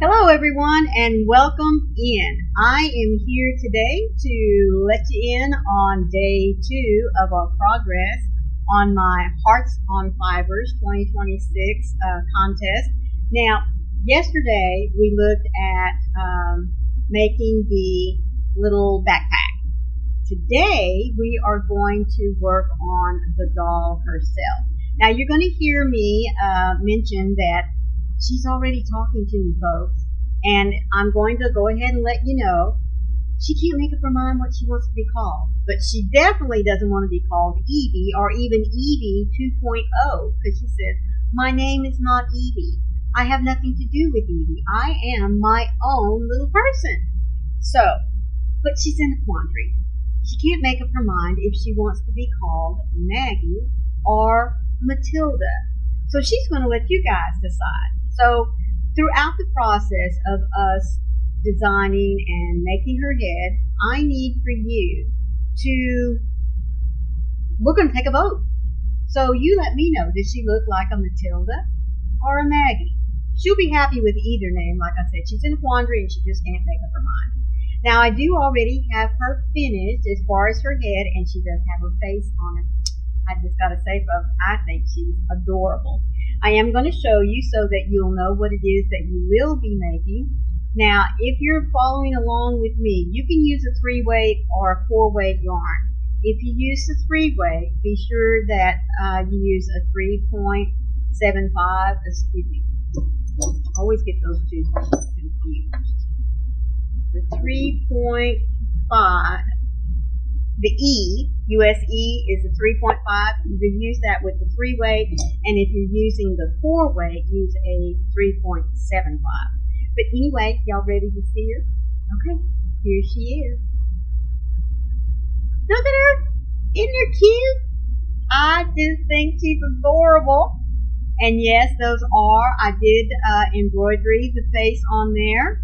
Hello everyone and welcome in. I am here today to let you in on day 2 of our progress on my Hearts on Fibers 2026 contest. Now, yesterday we looked at making the little backpack. Today we are going to work on the doll herself. Now you're going to hear me mention that she's already talking to me, folks, and I'm going to go ahead and let you know she can't make up her mind what she wants to be called, but she definitely doesn't want to be called Evie or even Evie 2.0 because she says, my name is not Evie. I have nothing to do with Evie. I am my own little person. So, but she's in a quandary. She can't make up her mind if she wants to be called Maggie or Matilda. So she's going to let you guys decide. So throughout the process of us designing and making her head, I need for you to, we're going to take a vote. So you let me know, does she look like a Matilda or a Maggie? She'll be happy with either name. Like I said, she's in a quandary and she just can't make up her mind. Now I do already have her finished as far as her head, and she does have her face on it. I just got to say, folks, I think she's adorable. I am going to show you so that you'll know what it is that you will be making. Now, if you're following along with me, you can use a 3-weight or a 4-weight yarn. If you use the 3-weight, be sure that you use a 3.75. Excuse me. I always get those two confused. The 3.5. The E, US E, is a 3.5. You can use that with the 3-weight, and if you're using the 4-weight, use a 3.75. But anyway, y'all ready to see her? Okay, here she is. Look at her. Isn't her cute? I just think she's adorable. And yes, those are, I did embroidery the face on there.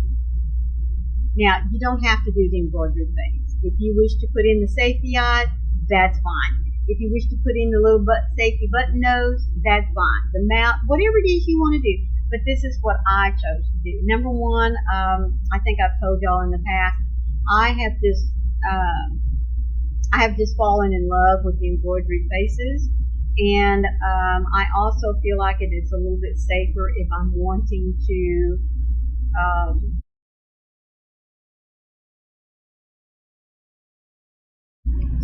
Now, you don't have to do the embroidered face. If you wish to put in the safety eyes, that's fine. If you wish to put in the little safety button nose, that's fine. The mouth, whatever it is you want to do. But this is what I chose to do. Number one, I think I've told y'all in the past, I have just fallen in love with the embroidery faces. And I also feel like it is a little bit safer if I'm wanting to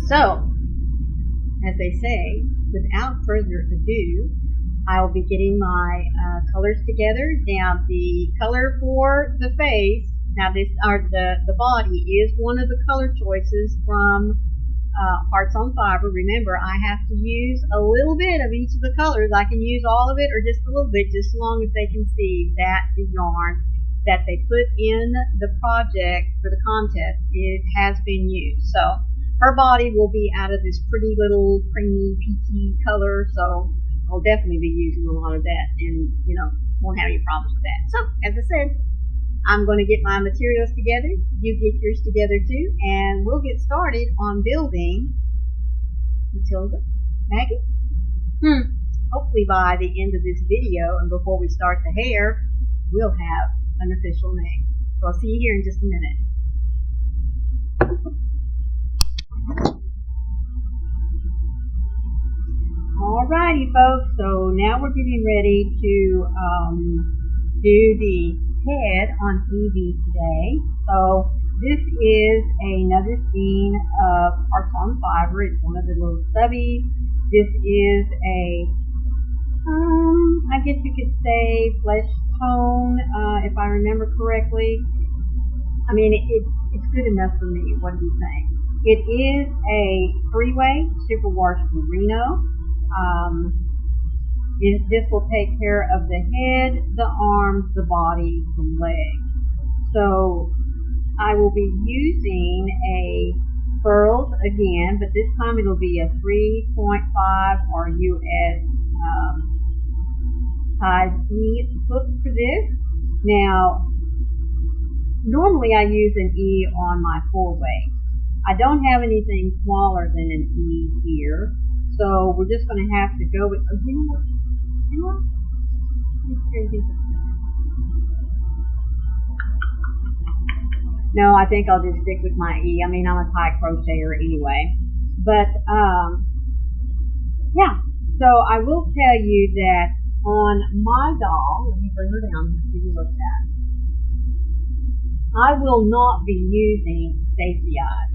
So, as they say, without further ado, I will be getting my colors together. Now, the color for the face, now this, or the body, is one of the color choices from Hearts on Fiber. Remember, I have to use a little bit of each of the colors. I can use all of it or just a little bit, just as long as they can see that the yarn that they put in the project for the contest, it has been used. So her body will be out of this pretty little creamy, peachy color, so I'll definitely be using a lot of that, and, you know, won't have any problems with that. So, as I said, I'm going to get my materials together, you get yours together too, and we'll get started on building Matilda, Maggie. Hopefully by the end of this video, and before we start the hair, we'll have an official name. So I'll see you here in just a minute. Alrighty, folks, so now we're getting ready to do the head on Evie today. So this is another skein of Hearts on Fiber. It's one of the little stubbies. This is a, I guess you could say flesh tone, if I remember correctly. I mean, it's good enough for me. What do you think? It is a 3-weight superwash merino. This will take care of the head, the arms, the body, the legs. So I will be using a furls again, but this time it'll be a 3.5 or US size E hook for this. Now, normally I use an E on my 4-weight. I don't have anything smaller than an E here, so we're just going to have to go with, oh, you know what? It's crazy. No, I think I'll just stick with my E. I mean, I'm a tie crocheter anyway. But, yeah. So I will tell you that on my doll, let me bring her down and see you look at. I will not be using safety eyes.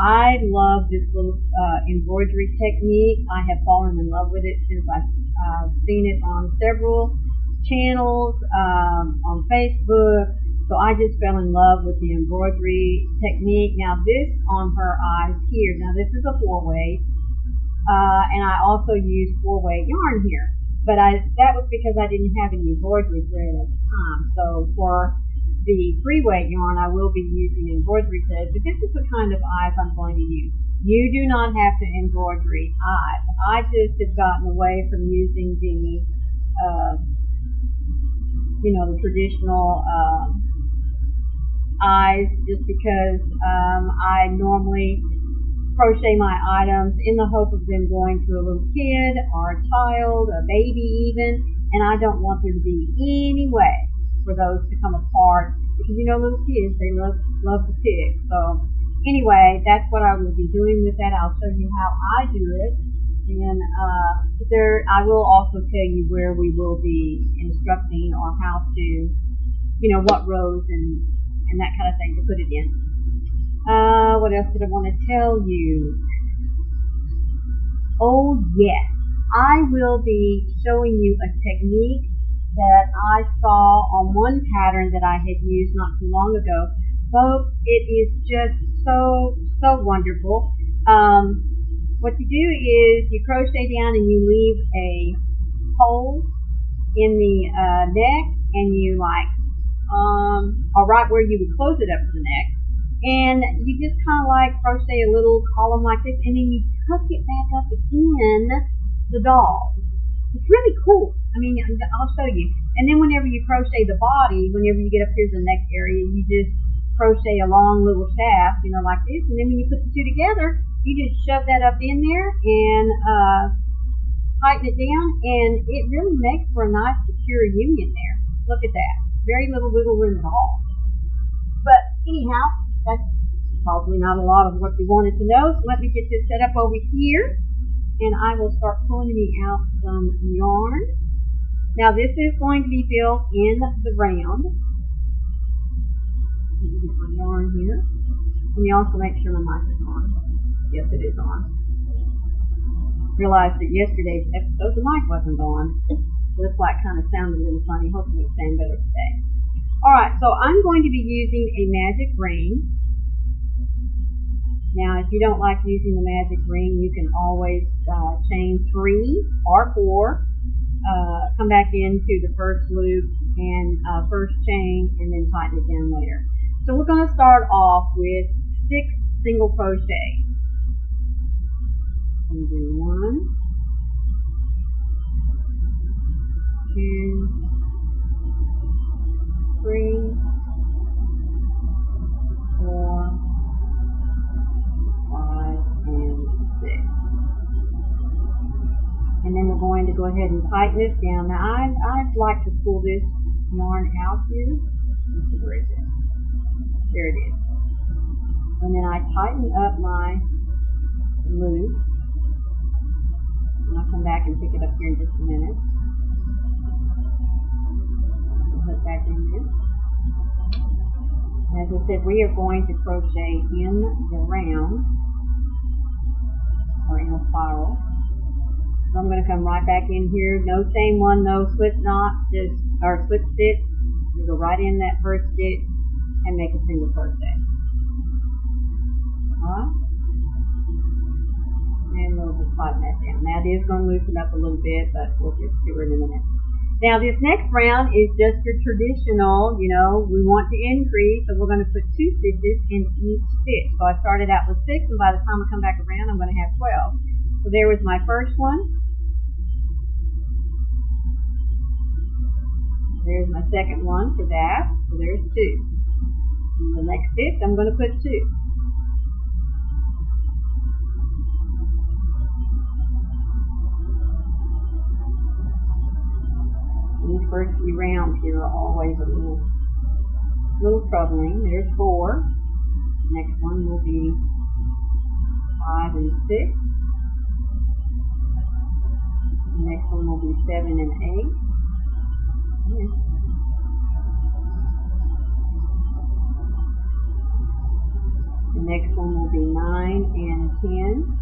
I love this little embroidery technique. I have fallen in love with it since I've seen it on several channels, on Facebook. So I just fell in love with the embroidery technique. Now this on her eyes here, now this is a 4-way, and I also use 4-way yarn here. But that was because I didn't have any embroidery thread at the time. So for the 3-way yarn, I will be using embroidery thread, but this is the kind of eyes I'm going to use. You do not have to embroidery eyes. I just have gotten away from using the, the traditional eyes, just because I normally crochet my items in the hope of them going to a little kid or a child, a baby even, and I don't want there to be any way for those to come apart, because little kids, they love to pick. So anyway, that's what I will be doing with that. I'll show you how I do it, and I will also tell you where we will be instructing or how to, what rows and that kind of thing to put it in. What else did I want to tell you? Oh yes, I will be showing you a technique that I saw on one pattern that I had used not too long ago. Folks, it is just so wonderful. What you do is you crochet down and you leave a hole in the neck, and you or right where you would close it up to the neck, and you just kind of crochet a little column like this, and then you tuck it back up in the doll. It's really cool. I mean, I'll show you. And then whenever you crochet the body, whenever you get up here to the neck area, you just crochet a long little shaft, like this, and then when you put the two together, you just shove that up in there and tighten it down, and it really makes for a nice secure union there. Look at that. Very little wiggle room at all. But anyhow, that's probably not a lot of what you wanted to know. So let me get this set up over here, and I will start pulling me out some yarn. Now this is going to be built in the round. Let me get my yarn here. Let me also make sure my mic is on. Yes, it is on. Realized that yesterday's episode the mic wasn't on. So this kind of sounded a little funny. Hopefully it'll sound better today. Alright, so I'm going to be using a magic ring. Now, if you don't like using the magic ring, you can always chain 3 or 4, come back into the first loop and first chain, and then tighten it down later. So we're going to start off with 6 single crochets. And do 1, 2, 3, 4, 5, and 6. And then we're going to go ahead and tighten this down. Now I'd like to pull this yarn out here. Let's see, where is it? There it is. And then I tighten up my loop. And I'll come back and pick it up here in just a minute. Put it back in here. As I said, we are going to crochet in the round, or in a spiral. So I'm going to come right back in here. No chain 1, no slip knot, or slip stitch. You go right in that first stitch and make a single crochet. Alright? And we'll just tighten that down. Now it is going to loosen up a little bit, but we'll just do it in a minute. Now this next round is just your traditional, we want to increase, so we're going to put 2 stitches in each stitch. So I started out with 6, and by the time I come back around, I'm going to have 12. So there was my first one. There's my second one for that. So there's 2. And the next stitch, I'm going to put 2. These first few rounds here are always a little a little troubling. There's 4. Next one will be 5 and 6. The next one will be 7 and 8. The next one will be 9 and 10.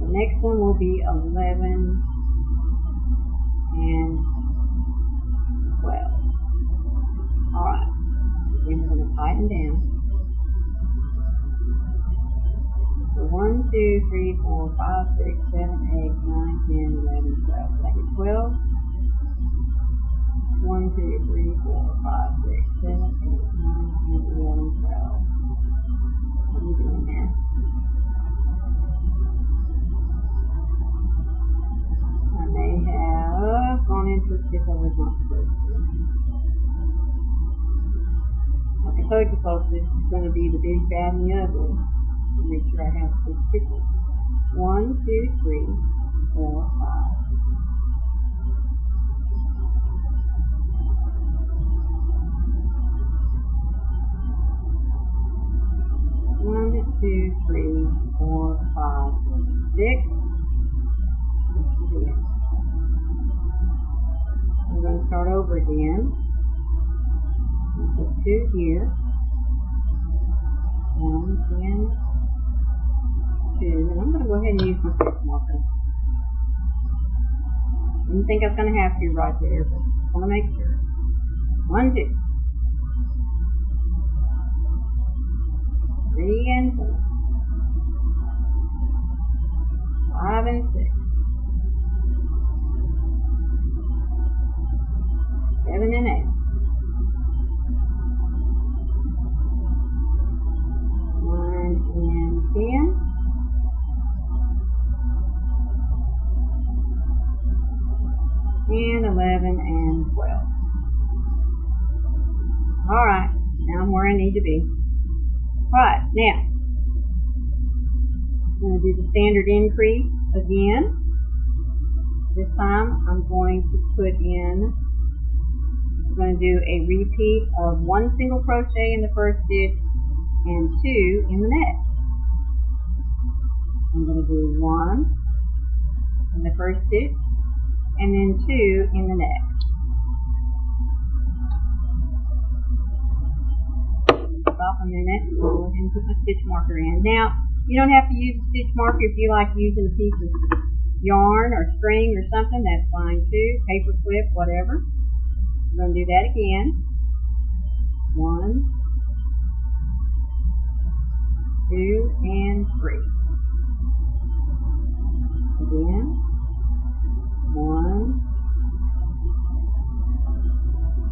The next one will be 11 and 12. Alright, then we're going to tighten down. So 1, 2, 3, 4, 5, 6, 7, 8, 9, 10, 11, 12. That is 12. 1, 2, 3, 4, 5, 6, 7, 8, 9, 10, 11, 12. What are you doing there? I may have gone into a stitch I was not supposed to. Like I told you folks, this is going to be the big, bad, and the ugly. Make sure I have 6 stitches. 1, 2, 3, 4, 5. 1, 2, 3, 4, 5, 6. We're going to start over again. Put 2 here. 1, 10, 2. And I'm going to go ahead and use my stitch marker. I didn't think I was going to have to right there, but I want to make sure. 1, 2. 3 and 4. 5 and 6. 7 and 8. 9 and 10. 11 and 12. Alright, now I'm where I need to be. Alright, now I'm going to do the standard increase again. This time I'm going to put in, I'm going to do a repeat of 1 single crochet in the first stitch and 2 in the next. I'm going to do 1 in the first stitch and then 2 in the next. Stop a minute and go ahead and put my stitch marker in. Now, you don't have to use a stitch marker if you like using a piece of yarn or string or something. That's fine too. Paper clip, whatever. I'm going to do that again. 1, 2, and 3. Again. 1,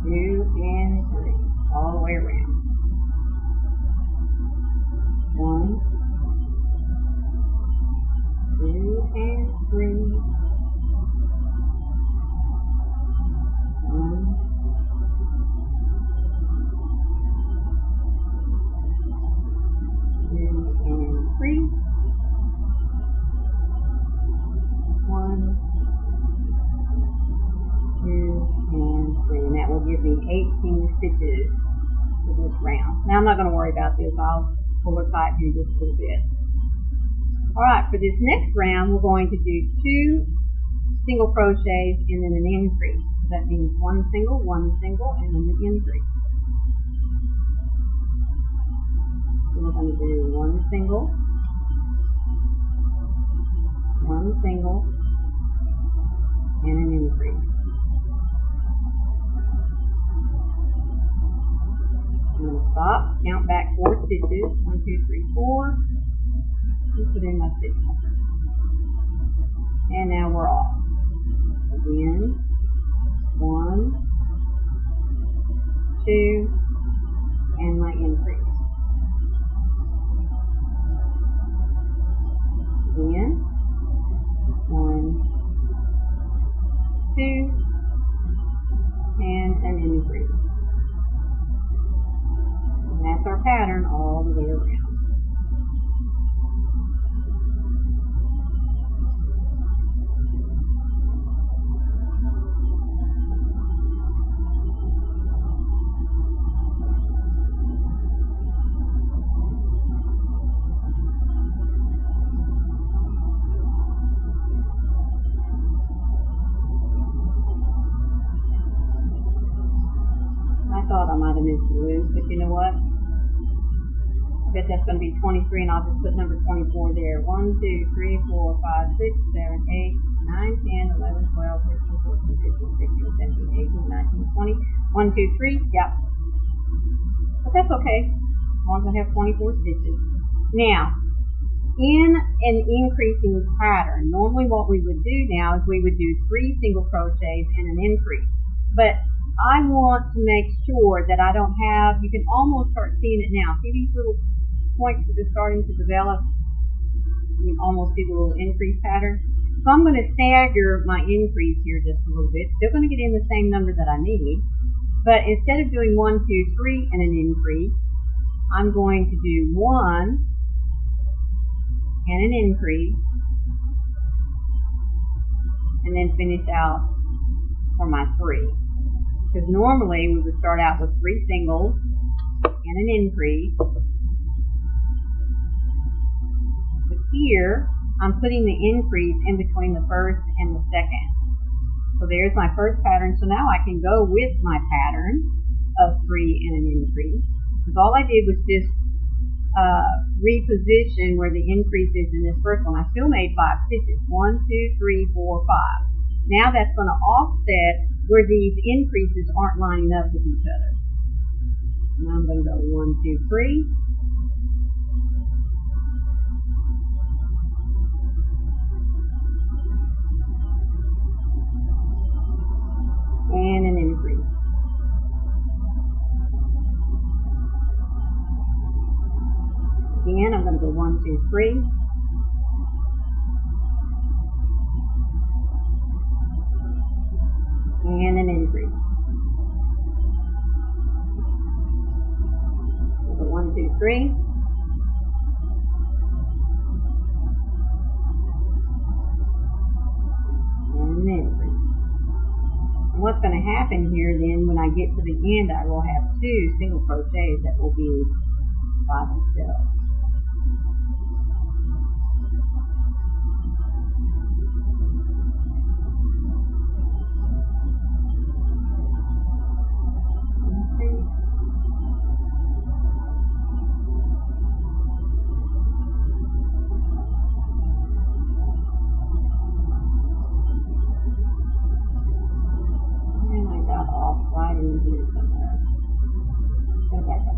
2, and 3. All the way around. 1, 2, and 3. 1, 2, and 3. 1, 2, and 3. And that will give me 18 stitches for this round. Now I'm not going to worry about this. I'll pull her tight here just a little bit. Alright, for this next round we're going to do 2 single crochets and then an increase. So that means 1 single, and then an increase. So we're going to do 1 single, 1 single, and an increase. I'm going to stop, count back 4 stitches, 1, 2, 3, 4, and put in my stitch marker. And now we're off. Again, 1, 2, and my increase. Again, 1, 2, and an increase. And that's our pattern all the way around. I might have missed the loop, but you know what? I bet that's going to be 23, and I'll just put number 24 there. 1, 2, 3, 4, 5, 6, 7, 8, 9, 10, 11, 12, 13, 14, 15, 16, 17, 18, 19, 20. 1, 2, 3, yep. But that's okay, as long as I have 24 stitches. Now, in an increasing pattern, normally what we would do now is we would do 3 single crochets and an increase. But I want to make sure that I don't have, you can almost start seeing it now. See these little points that are starting to develop? You can almost see the little increase pattern. So I'm going to stagger my increase here just a little bit. Still going to get in the same number that I need. But instead of doing 1, 2, 3 and an increase, I'm going to do 1 and an increase, and then finish out for my 3. Because normally we would start out with 3 singles and an increase. But here, I'm putting the increase in between the first and the second. So there's my first pattern. So now I can go with my pattern of 3 and an increase. Because all I did was just reposition where the increase is in this first one. I still made 5 stitches. 1, 2, 3, 4, 5. Now that's going to offset where these increases aren't lining up with each other. Now I'm going to go 1, 2, 3. And an increase. Again, I'm going to go 1, 2, 3. And an increase. So 1, 2, 3. And an increase. And what's going to happen here then, when I get to the end, I will have 2 single crochets that will be by themselves.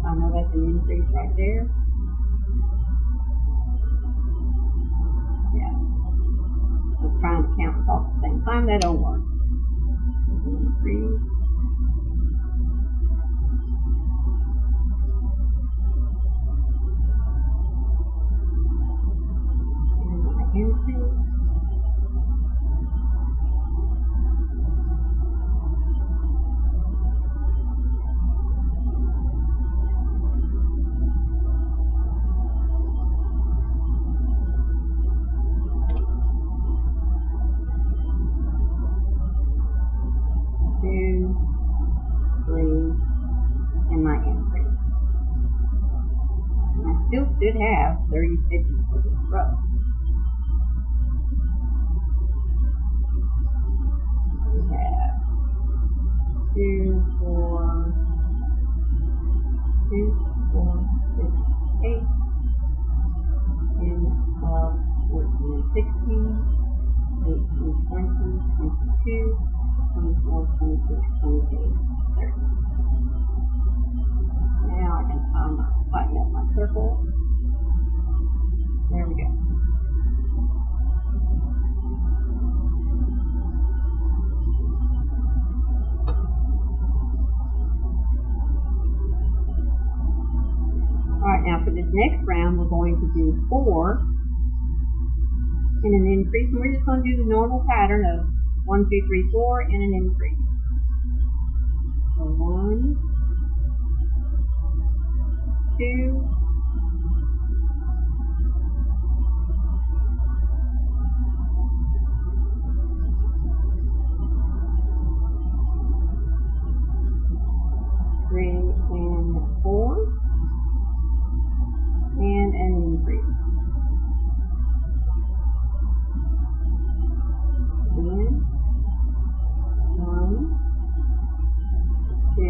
I know that's an increase right there. Yeah. I was trying to count this off at the same time. That don't work. Increase. And my increase. Still should have 30 stitches for this row. We have 2, 4, 6, 8, 10, 12, 14, 16, 18, 20, 22, 24, 26, 28, 30. Now I can tighten up my circle. There we go. Alright, now for this next round, we're going to do 4 and an increase. And we're just going to do the normal pattern of 1, 2, 3, 4 and an increase. So 1, 2, 3 and 4, and an increase. Again, 1, 2,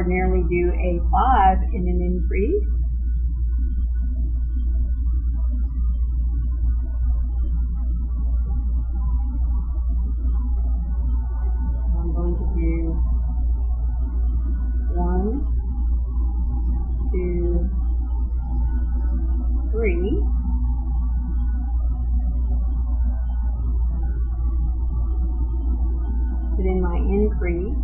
ordinarily do a 5 in an increase. I'm going to do 1, 2, 3. Put in my increase.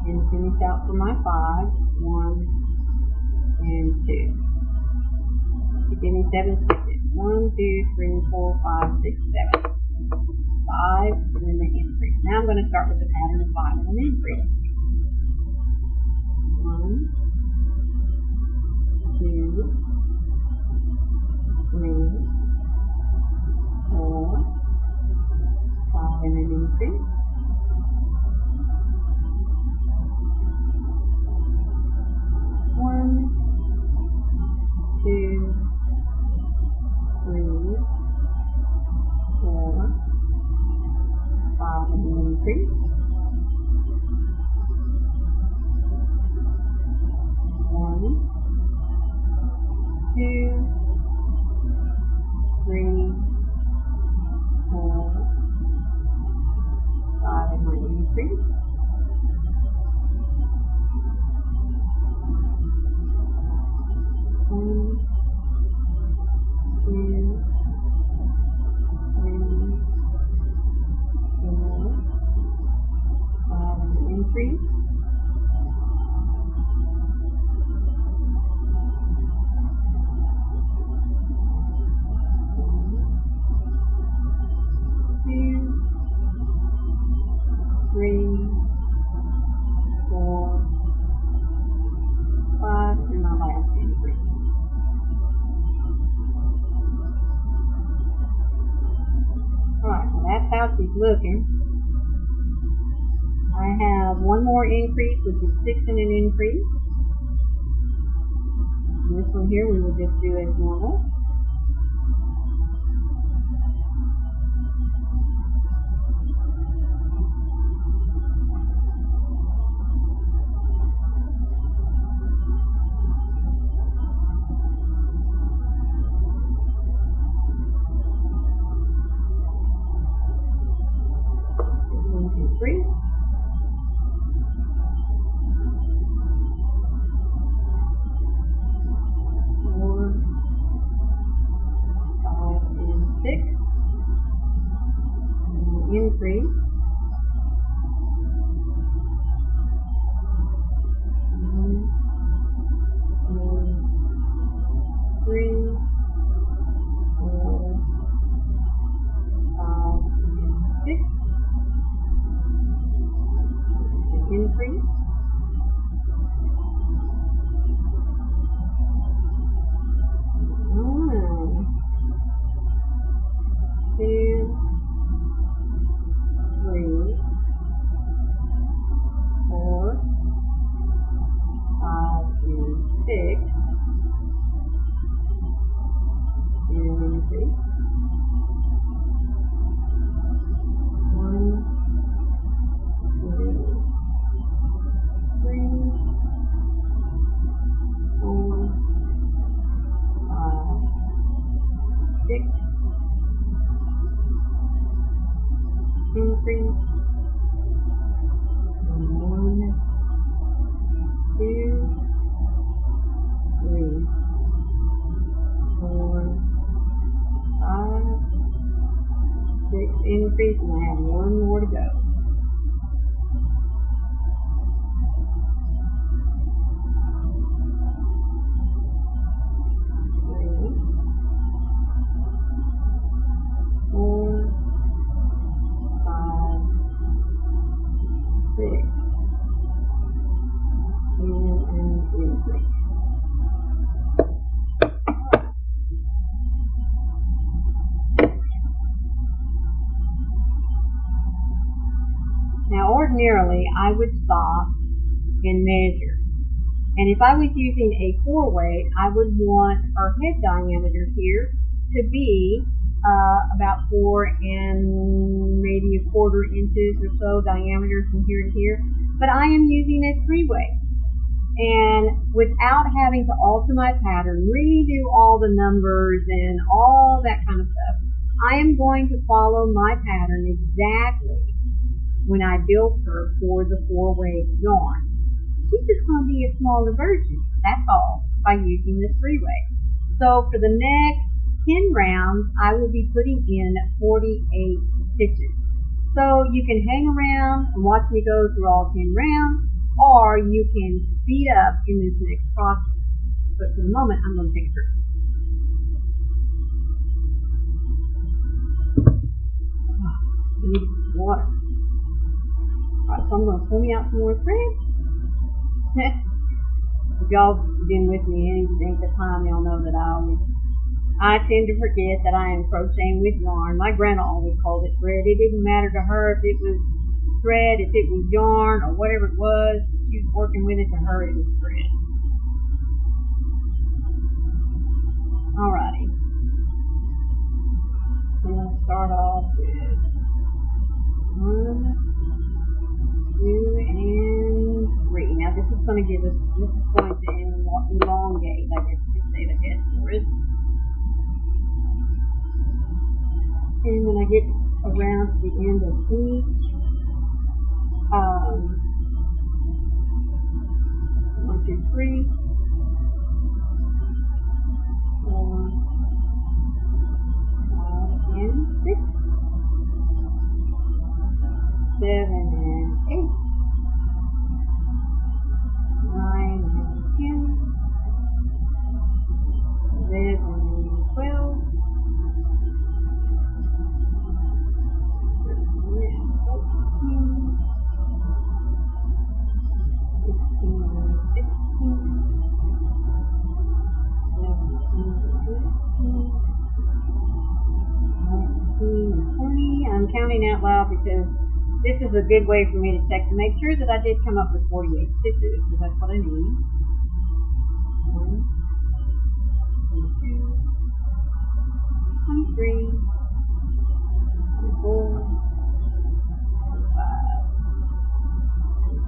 And finish out for my 5, 1, and 2. Give me 7 stitches. 1, 2, 3, 4, 5, 6, 7. 5, and then the increase. Now I'm going to start with the pattern of 5 and an increase. 1, 2, 3, 4, 5 and an increase. 1, 2, 3, 4, 5 and an increase. 1, 2, 3, 4, 5 and my increase. 1, 2, 3, 4, 5 and an increase. 3, 4, 5, and my last increase. Alright, well that's how she's looking. I have one more increase, which is 6 in an increase. And this one here we will just do as normal. Three. 4, 5, and 6. And increase. 1, 2, 3, 4, 5, and 6. Increase. 1, 2, 3, 4, 5, and 6. And increase. 1, 2, 3, 4, 5, 6. Increase. 1, 2, 3, 4, 5, 6. Increase, and I have one more to go. 6. Now ordinarily I would stop and measure, and if I was using a 4 weight I would want her head diameter here to be about 4 and maybe 1/4 inches or so diameter from here to here. But I am using a 3-way. And without having to alter my pattern, redo all the numbers and all that kind of stuff, I am going to follow my pattern exactly when I built her for the 4-way yarn. She's just going to be a smaller version, that's all, by using this 3-way. So for the next 10 rounds, I will be putting in 48 stitches. So you can hang around and watch me go through all 10 rounds, or you can speed up in this next process. But for the moment, I'm going to take a break. I need some water. Alright, so I'm going to pull me out some more thread. If y'all been with me any length of time, y'all know that I tend to forget that I am crocheting with yarn. My grandma always called it thread. It didn't matter to her if it was thread, if it was yarn, or whatever it was. She was working with it. To her, it was thread. Alrighty. I'm going to start off with 1, 2, and 3. Now this is going to give us, this is going to elongate, I guess you could say, the head for it. And when I get around to the end of each, 1, 2, 3, 4, 5, and 6, 7 and 8, 9 and 10, 11 and 12, 13 and 14, 15 and 16, 17 and 18, 19 and 20. I'm counting out loud because this is a good way for me to check to make sure that I did come up with 48 stitches, because that's what I need. 1, 2, 23, 24, 25,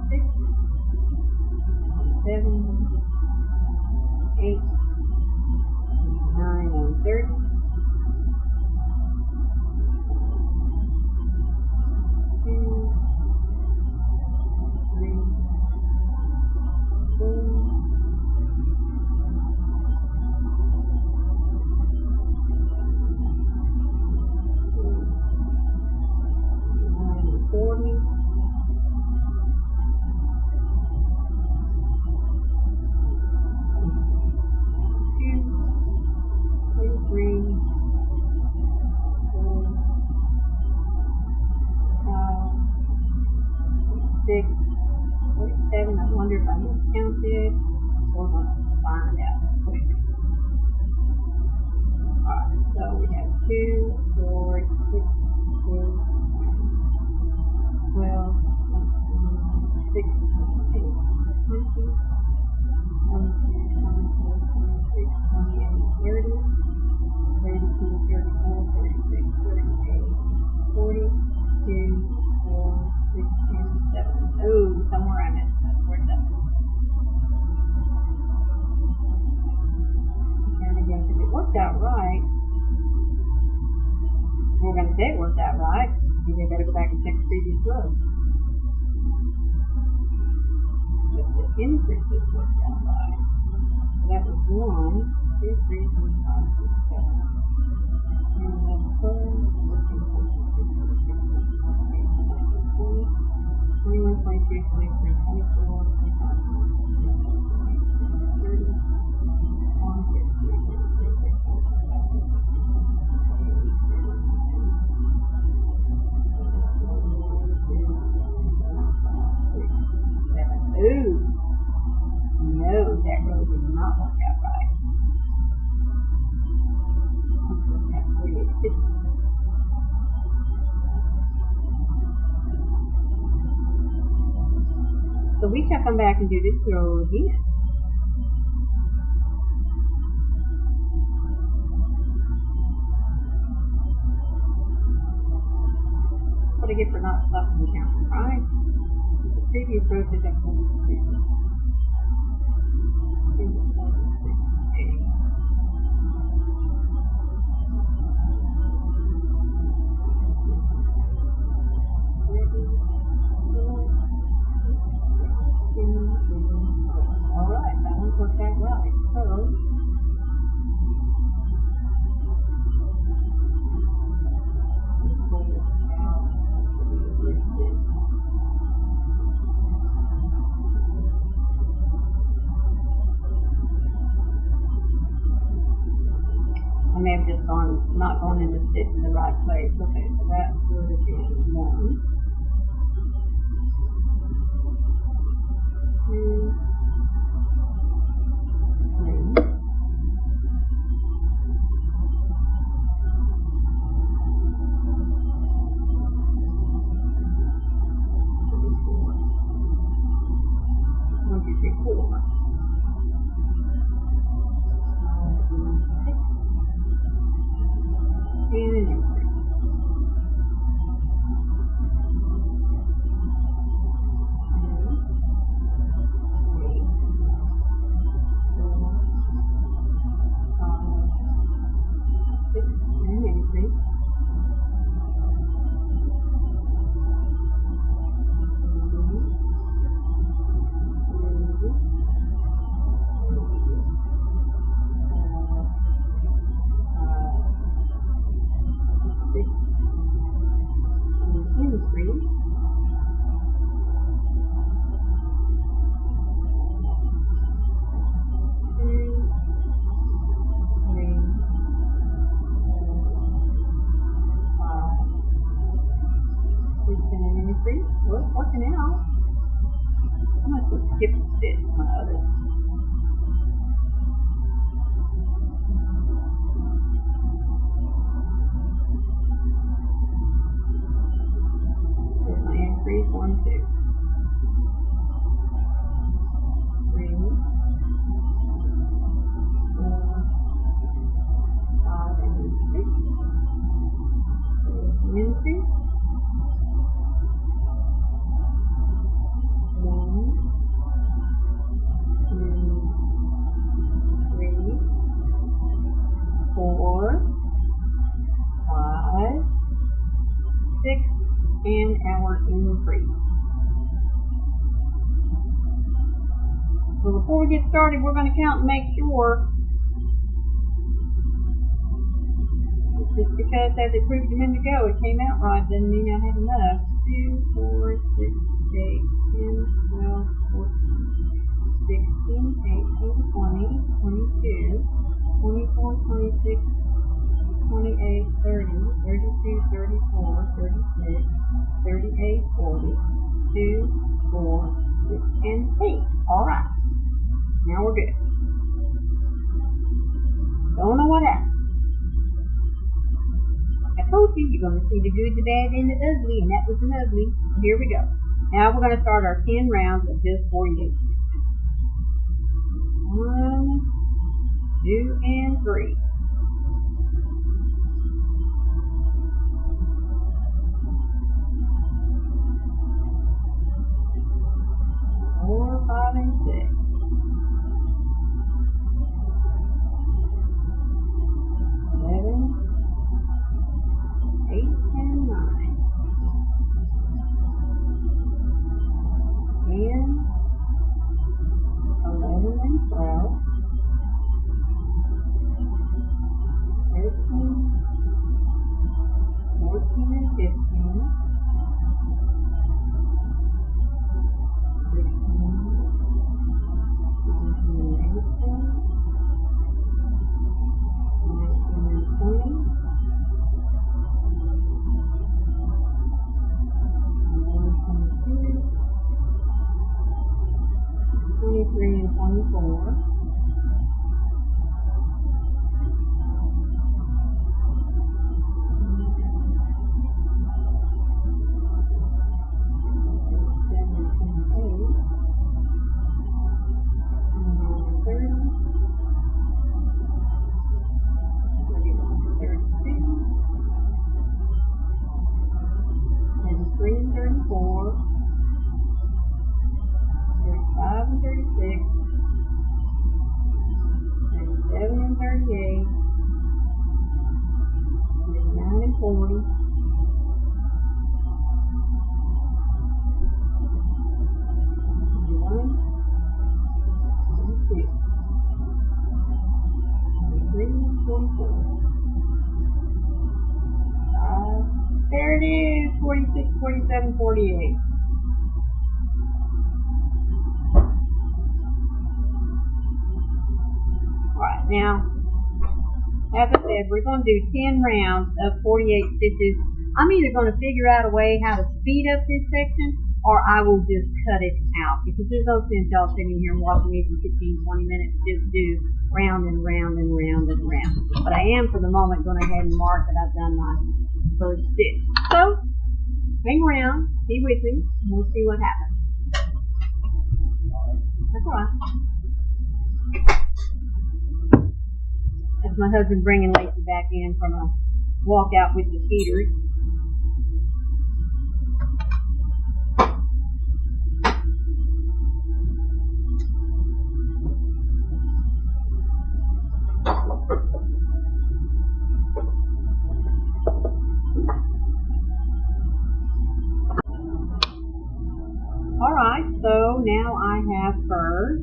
26, 27, 28, 29, and 30. 2, 3, 4, 9, 40. 23, 4, 5, 6, 47. I wonder if I miscounted. We're going to find out quick. Alright, so we have 2, 4, 6, 8, 12, 16, 18, 20, 22, 24, 26, 28, 30, 32, 34, 36, 38, 42, 4, 6, 10, 7. Oh, somewhere I missed that. Where's that? And again, because it worked out right. We're going to say it worked out right. You better go back and check the previous row. But the increases worked out right. So that was 1, 2, 3, 4, 5, 6, 7. And then 12, 14, 15, 16, 17, 18, 19, 20, 21, 22, 23, 24, 25, 26, 30, 1, 2, 3, 4, 5, 6, 7, 8, 9, 10, 11, 12, 13, 14, 15, 16, 17, 18, 19, 20, 21, 22, 23, 24, 25, 26, 7. Ooh! No, that row did not work out right. I'm supposed to have 48 stitches. So we shall come back and do this row again. what I get for not stopping counting, right? The previous row says I can do. Alright, that one worked out right. So I may have just not gone in the stitch in the right place. Okay, so that would have been 1, 2, 3, 1, 2, 3, 4. And an increase. Well, it's working out. I'm going to skip a stitch on my other. There's my increase. 1, 2, 3, 4, 5, and 6. There's the increase. 1, 2, 3, 4, 5, 6, and our increase. So before we get started, we're going to count and make sure. Just because as it proved a minute ago, it came out right, doesn't mean I had enough. 2, 4, 6, 8, 10, 12, 14, 16, 18, 20, 22, 24, 26, 28, 30, 32, 34, 36, 38, 40, 2, 4, 6, and 8. Alright. Now we're good. Don't know what happened. Like I told you, you're going to see the good, the bad, and the ugly, and that was an ugly. Here we go. Now we're going to start our 10 rounds of just 48. 1, 2, and 3. 4, 5, and 6. 11, 8, and 9. 10, 11, and 12. 13, 14, and 15. 23 and 24. 32, 33, 47, 48. Alright, now, as I said, we're going to do 10 rounds of 48 stitches. I'm either going to figure out a way how to speed up this section, or I will just cut it out, because there's no sense y'all sitting here and watching me for 15, 20 minutes just do round and round and round and round. But I am, for the moment, going to go ahead and mark that I've done my first stitch. So, hang around, be with me, and we'll see what happens. That's alright. That's my husband bringing Lacey back in from a walk out with the heaters. Alright, so now I have her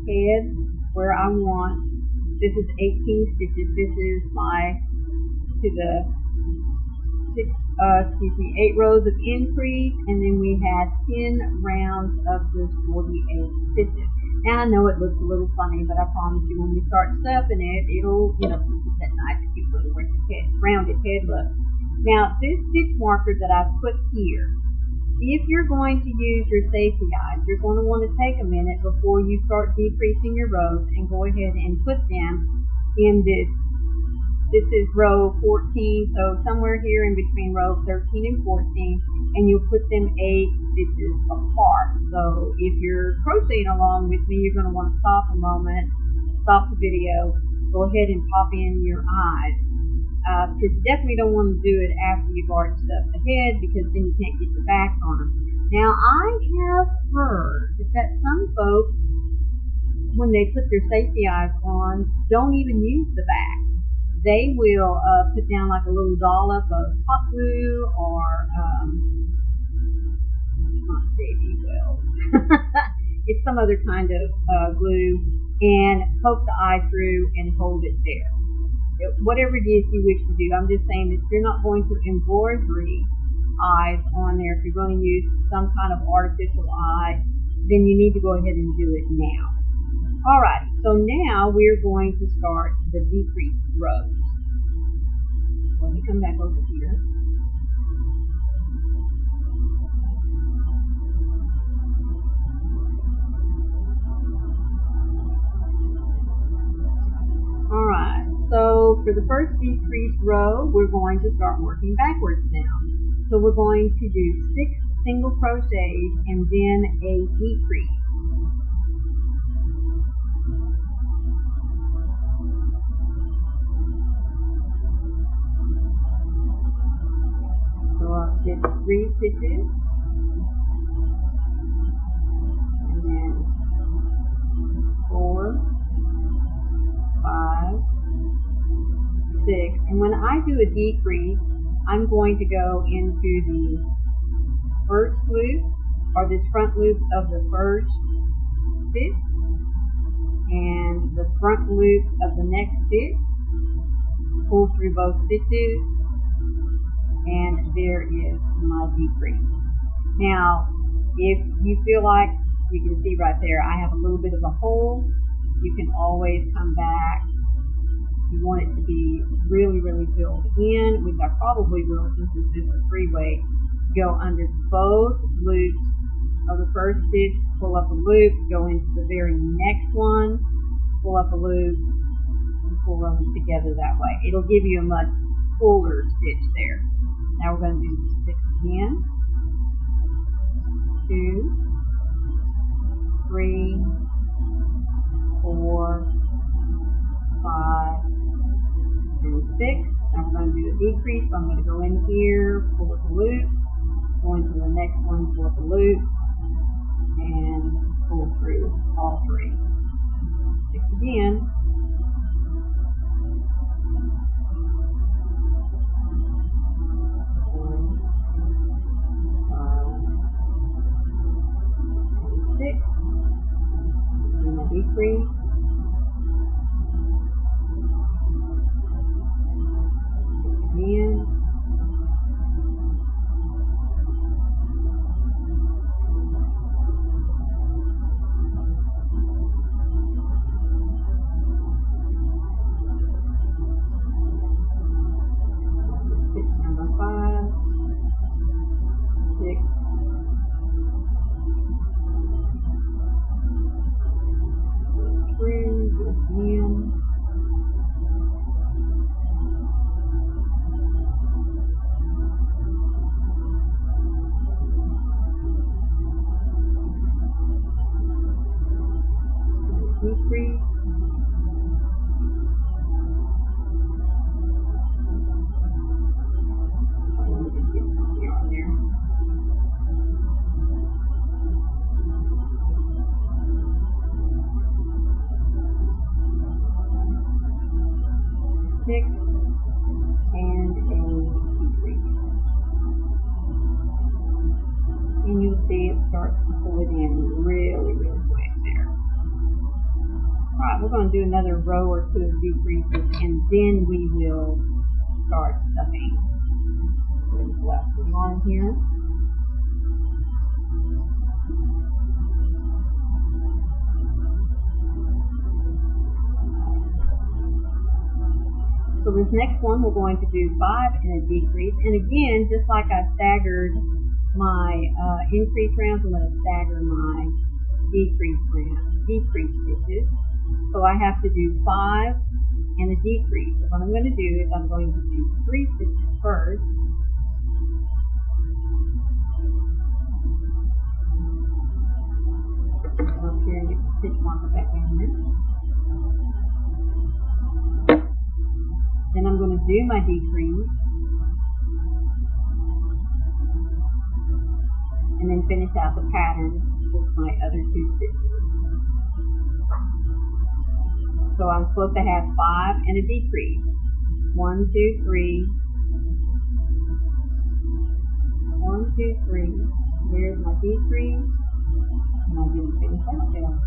head where I want. This is 18 stitches. This is my, to the 8 rows of increase, and then we had 10 rounds of just 48 stitches. Now I know it looks a little funny, but I promise you when we start stuffing it, it'll, you know, it's that nice, cute little rounded head look. Now this stitch marker that I've put here, if you're going to use your safety eyes, you're going to want to take a minute before you start decreasing your rows and go ahead and put them in this. This is row 14, so somewhere here in between row 13 and 14, and you'll put them 8 stitches apart. So if you're crocheting along with me, you're going to want to stop a moment, stop the video, go ahead and pop in your eyes. Because you definitely don't want to do it after you've already stuffed the head, because then you can't get the back on them. Now, I have heard that some folks, when they put their safety eyes on, don't even use the back. They will put down like a little dollop of hot glue or, not baby well, it's some other kind of glue, and poke the eye through and hold it there. Whatever it is you wish to do. I'm just saying that if you're not going to embroidery eyes on there, if you're going to use some kind of artificial eye, then you need to go ahead and do it now. Alright, so now we're going to start the decreased rows. Let me come back over here. Alright. So for the first decreased row, we're going to start working backwards now. So we're going to do 6 single crochets and then a decrease. So I'll did 3 stitches, and then 4, 5, 6, and when I do a decrease, I'm going to go into the first loop, or this front loop of the first stitch, and the front loop of the next stitch, pull through both stitches, and there is my decrease. Now, if you feel like, you can see right there, I have a little bit of a hole, you can always come back. You want it to be really, really filled in, which I probably will, since this is a 3-way. Go under both loops of the first stitch, pull up a loop, go into the very next one, pull up a loop, and pull them together that way. It'll give you a much fuller stitch there. Now we're going to do 6 again. 2, 3, 4, 5, and 6. Now we're going to do a decrease, so I'm going to go in here, pull up a loop, go into the next one, pull up a loop, and pull through all 3. 6 again. 1, 5, 6, and a decrease. Again, pull it in really, really quick there. Alright, we're going to do another row or two of decreases, and then we will start stuffing. We're going to pull out some yarn here. So this next one, we're going to do 5 and a decrease. And again, just like I staggered my increase rounds, I'm going to stagger my decrease stitches. So I have to do 5 and a decrease. So what I'm going to do is I'm going to do 3 stitches first. Come up here and get the stitch marker back in here. Then I'm going to do my decrease, and then finish out the pattern with my other 2 stitches. So I'm supposed to have 5 and a decrease. 1, 2, 3. 1, 2, 3. There's my decrease, and I didn't finish out there.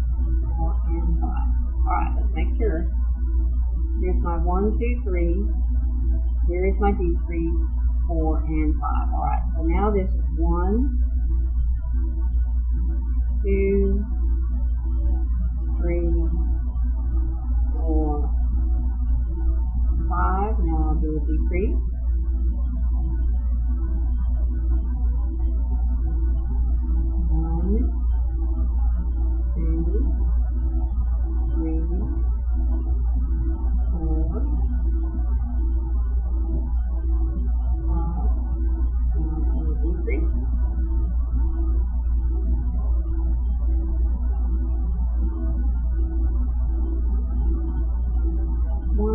4 and 5. Alright, let's make sure. Here's my 1, 2, 3. Here is my decrease, 4 and 5. Alright, so now this is 1, 2, 3, 4, 5. Now I'll do a decrease. 1, 2, 3, 4, 5, and a decrease. 1,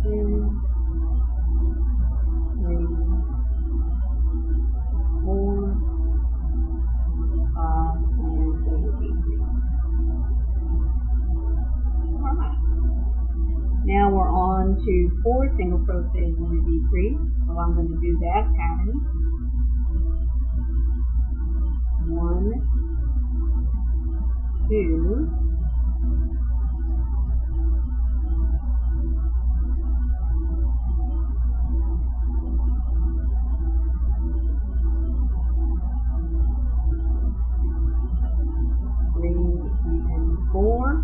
2, 3, 4, 5, and a decrease. 4 single crochets and a decrease, so I'm going to do that pattern. 1, 2, 3 and 4.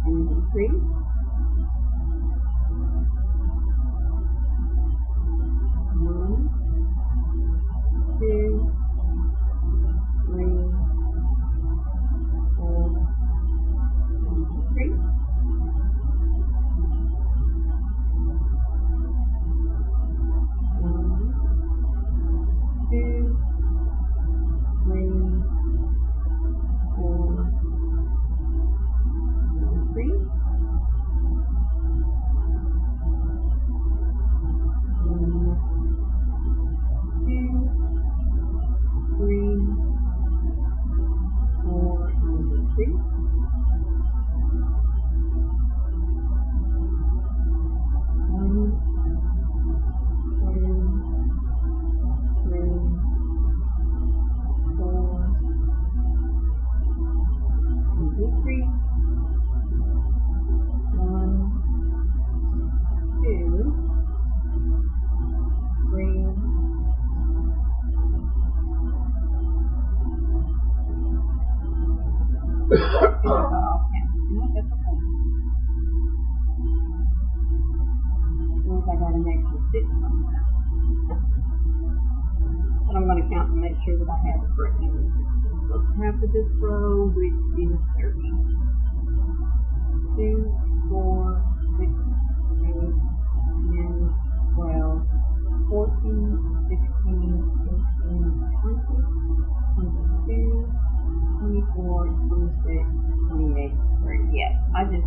And decrease. 1, 2, 3, 4, and decrease. 1, 2, 3, 4. 3. 1, 2, 3, 4, and decrease. 1, 2, 3, 4, and decrease. 1, 2, 3, 4. I got an extra 6 somewhere. But I'm going to count to make sure that I have the correct number of stitches. So half of this row, which is 30. 2, 4, 6, 8, 10, 12, 14, 16, 18, 20, 22, 24, 26, 28, 30. Yes, I just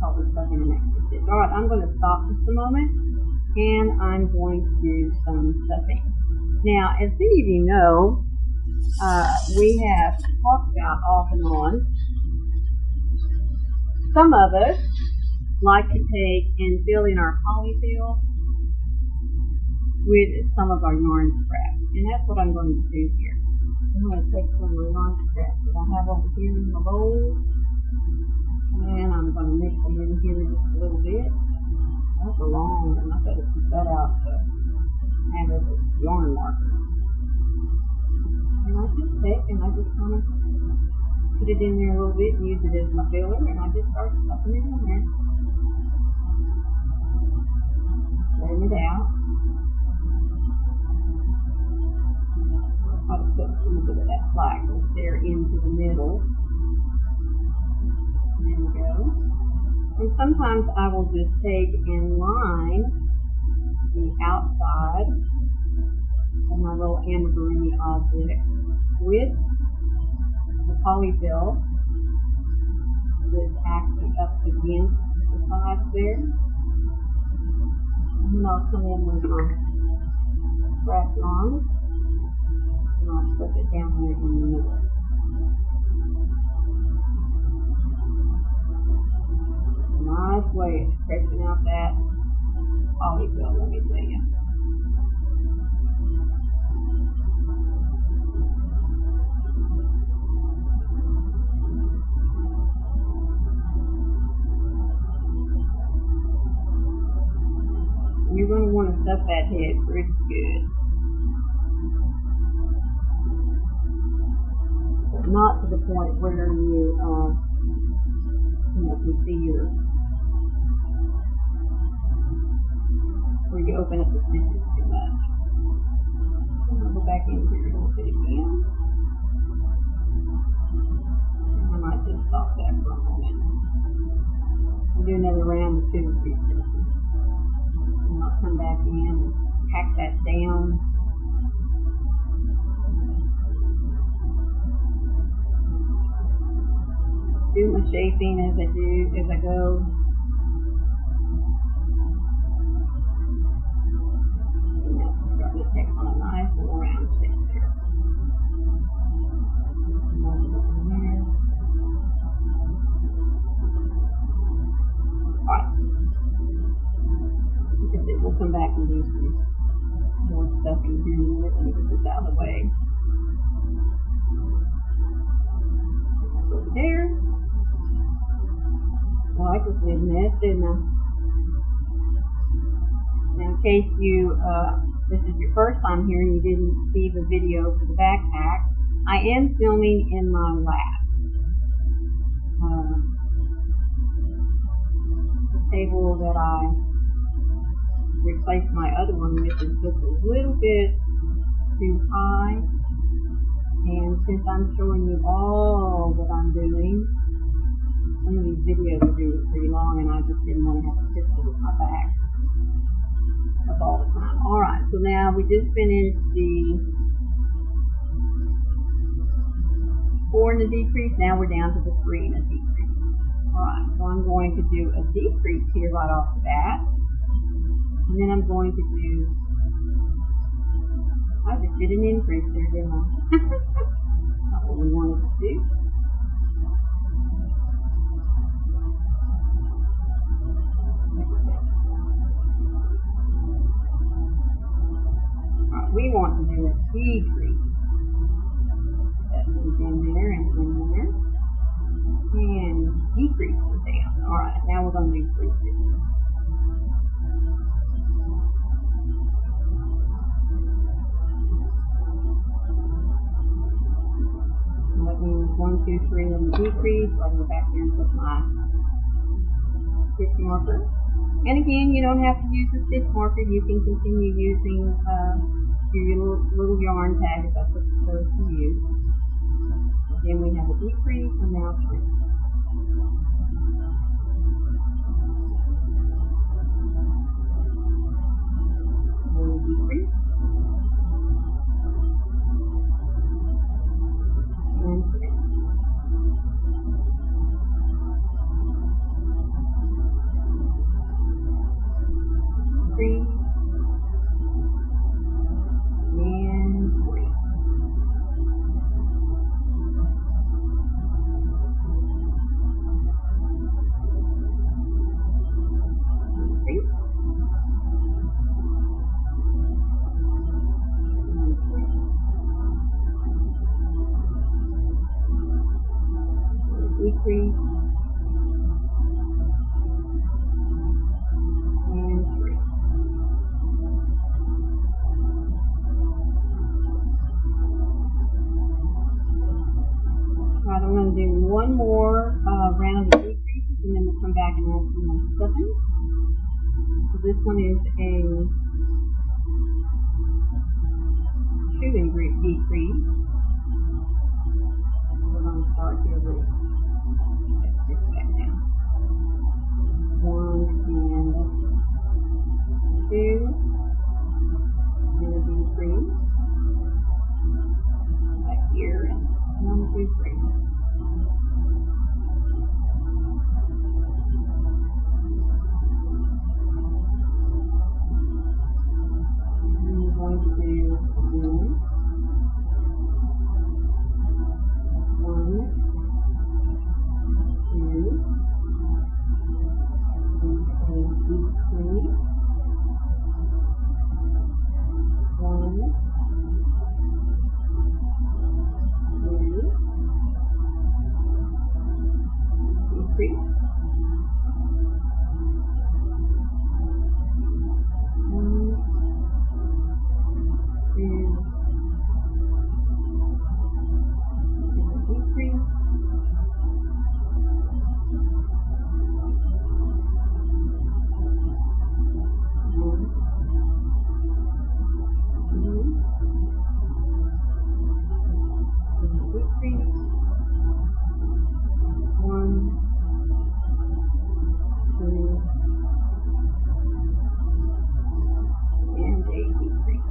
probably stuck in an extra stitch. Alright, I'm going to stop just a moment and I'm going to do some stuffing. Now, as many of you know, we have talked about off and on, some of us like to take and fill in our polyfill with some of our yarn scraps. And that's what I'm going to do here. I'm going to take some of the yarn scraps that I have over here in the bowl, and I'm going to mix them in here just a little bit. That's a long one. I better keep that out to have it as yarn marker. And I just take and I just kind of put it in there a little bit and use it as my filler, and I just start stuffing it in there. Letting it out. I'll put a little bit of that black there into the middle. There we go. And sometimes I will just take and line the outside of my little amigurumi object with the polyfill that's actually up against the sides there. And then I'll come in with my scrap yarn and I'll slip it down there in the middle. Nice way of stretching out that polyfill, let me tell you. You're going to want to stuff that head pretty good. But not to the point where you can see where you open up the stitches too much. I'm going to go back in here a little bit again. And I might just stop that for a moment. And do another round of 2 or 3 stitches. And I'll come back in and pack that down. Do my shaping as I go. And now I'm starting to take on a nice little round shape there. Alright. We'll come back and do some more stuffing here in a minute. Let me get this out of the way. Over there. Well, I just made a mess, didn't I? Now, in case this is your first time here and you didn't see the video for the backpack, I am filming in my lap. The table that I replaced my other one with is just a little bit too high, and since I'm showing you all that I'm doing, some of these videos are pretty long, and I just didn't want to have to sit with my back up all the time. Alright, so now we just finished the 4 in the decrease. Now we're down to the 3 in the decrease. Alright, so I'm going to do a decrease here right off the bat. And then I'm going to do, I just did an increase there, didn't I? Not what we wanted to do. Alright, we want to do a decrease. That moves in there and in there. And decrease it down. Alright, now we're going to do 3 stitches. That means 1, 2, 3 on the decrease. So I go back there and put my stitch marker. And again, you don't have to use the stitch marker. You can continue using your little yarn tag if that's what you chose to use. Then we have a decrease and now 3. come back and add some more stuffing. So this one is a 2-ingredient decrease. We're going to start here with, let's get back down. 1 and 2, and a decrease. Back here, and 1, 2, 3. Going to do again 1, 2, and a decrease, 1, 2, decrease,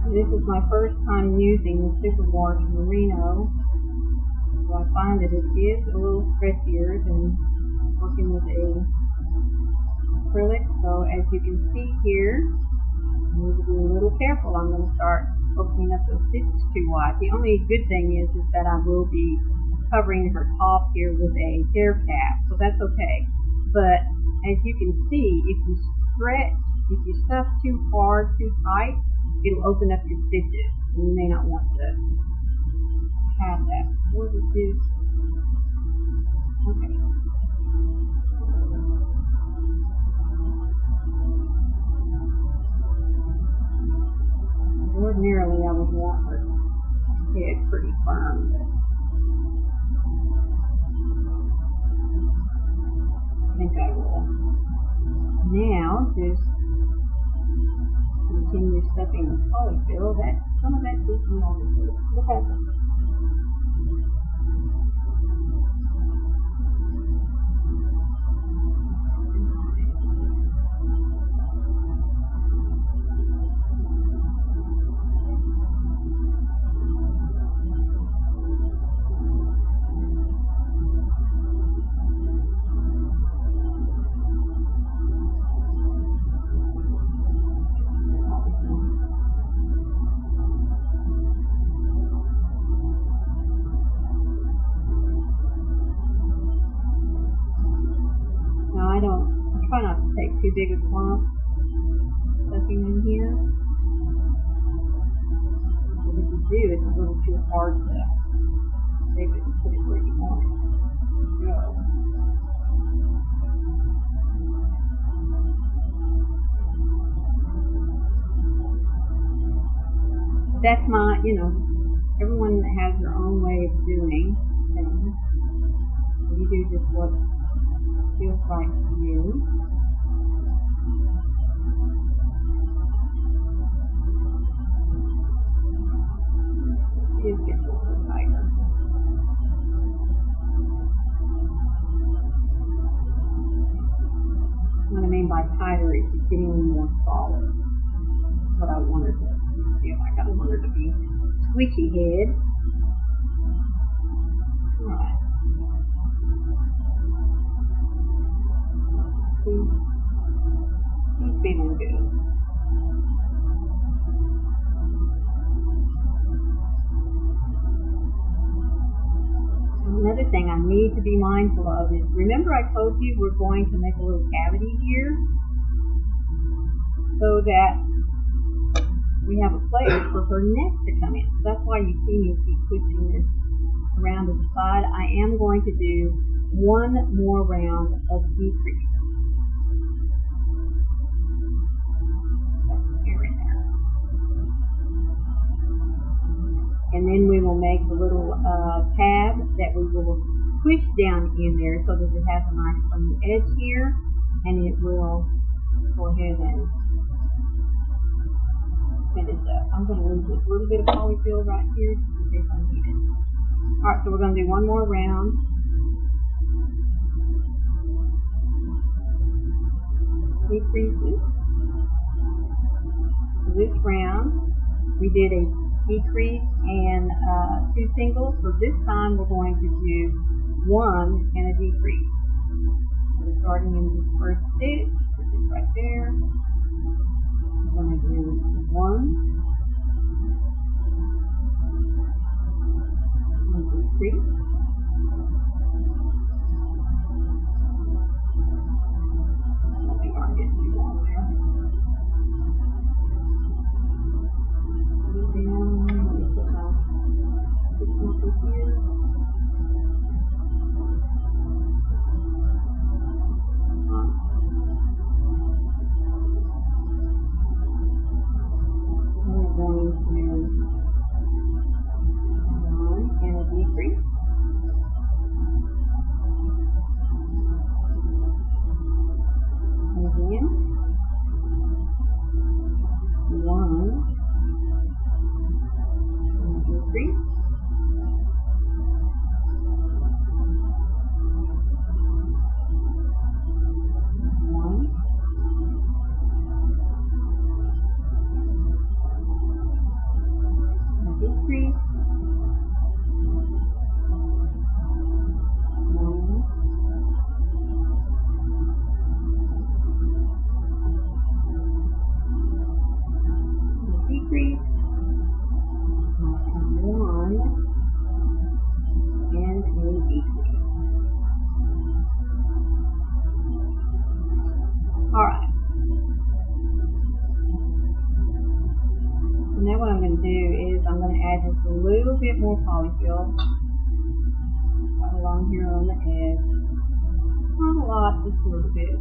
'This is my first time using the Superwash Merino, so I find that it is a little stretchier than working with a acrylic. So as you can see here, I need to be a little careful. I'm going to start opening up those stitches too wide. The only good thing is that I will be covering her top here with a hair cap, so that's okay. But as you can see, if you stretch, if you stuff too hard, too tight, it'll open up your stitches, and you may not want to have that. What is this? Okay. Ordinarily, I would want her head pretty firm, but I think I will. Now, just continue stuffing the polyfill. Some of that goes on the look at that. I try not to take too big a clump stuffing in here. Because if you do, it's a little too hard to shape it and put it where you want it to go. That's my, everyone has their own way of doing things. You do just what feels right to you. It gets a little tighter. What I mean by tighter is just getting more solid. What I want her to feel like. I don't want her to be squishy head. Alright. He's feeling good. Another thing I need to be mindful of is, remember I told you we're going to make a little cavity here so that we have a place for her neck to come in. So that's why you see me keep pushing this around to the side. I am going to do one more round of decrease. And then we will make the little tab that we will push down in there so that it has a nice clean edge here, and it will go ahead and finish up. I'm going to leave this little bit of polyfill right here just in case I need it. Alright, so we're going to do one more round. Decreases. So this round we did a decrease and 2 singles. So this time we're going to do 1 and a decrease. So starting in the first stitch, put this right there. I'm going to do 1 and decrease. Let me not get too long there. Alright. So now what I'm going to do is I'm going to add just a little bit more polyfill right along here on the edge. Not a lot, just a little bit.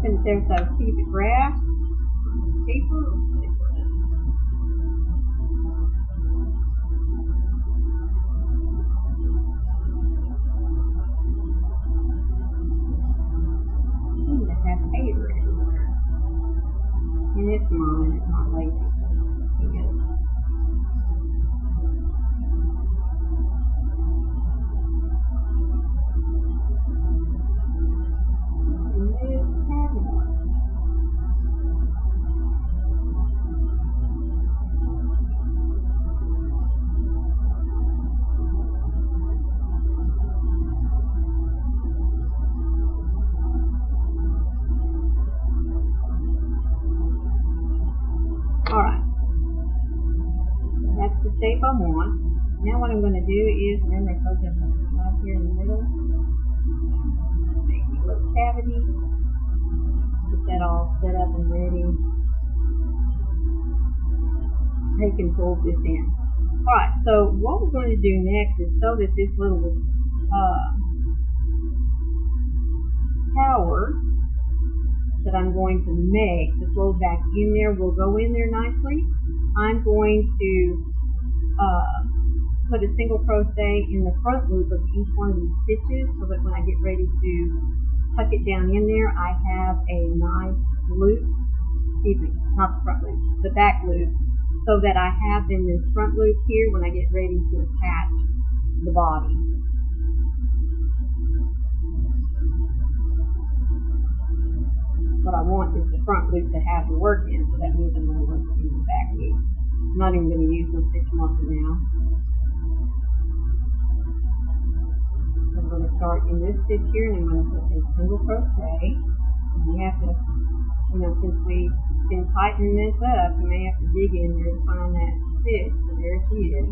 Since there's a piece of grass, paper, seem to have paper everywhere. And it's mine, it's not lazy. Alright, that's the shape I want. Now what I'm going to do is, remember I told you I'm going to come up here in the middle, make a little cavity, get that all set up and ready. I can fold this in. Alright, so what we're going to do next is so that this little tower that I'm going to make to fold back in there will go in there nicely. I'm going to put a single crochet in the front loop of each one of these stitches so that when I get ready to tuck it down in there, I have a nice loop, excuse me, not the front loop, the back loop, so that I have then this front loop here when I get ready to attach the body. What I want is the front loop to have the work in, so that means I'm going to work in the back loop. I'm not even going to use my stitch marker now. I'm going to start in this stitch here, and I'm going to put a single crochet. And you have to, since we've been tightening this up, you may have to dig in there to find that stitch. So there she is.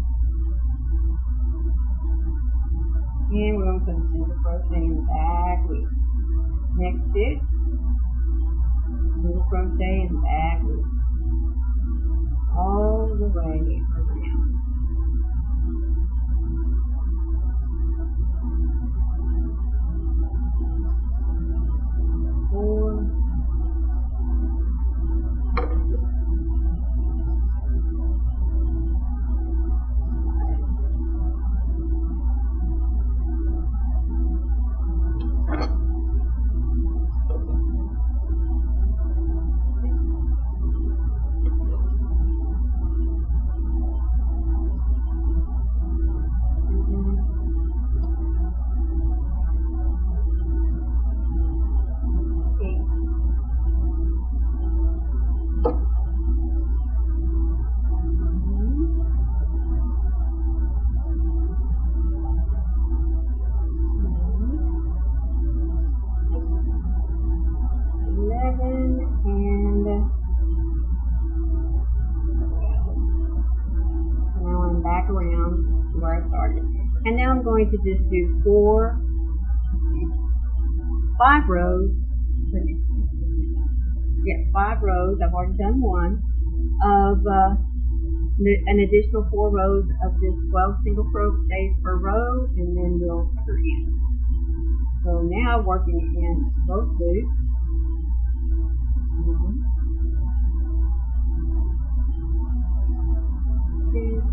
And we're going to put a single crochet in the back loop. Next stitch. Single crochet in the back loop, all the way around. Four, around where I started. And now I'm going to just do 5 rows. Yes, 5 rows. I've already done one of an additional 4 rows of just 12 single crochets per row, and then we'll tuck her in. So now working in both loops. 1, 2,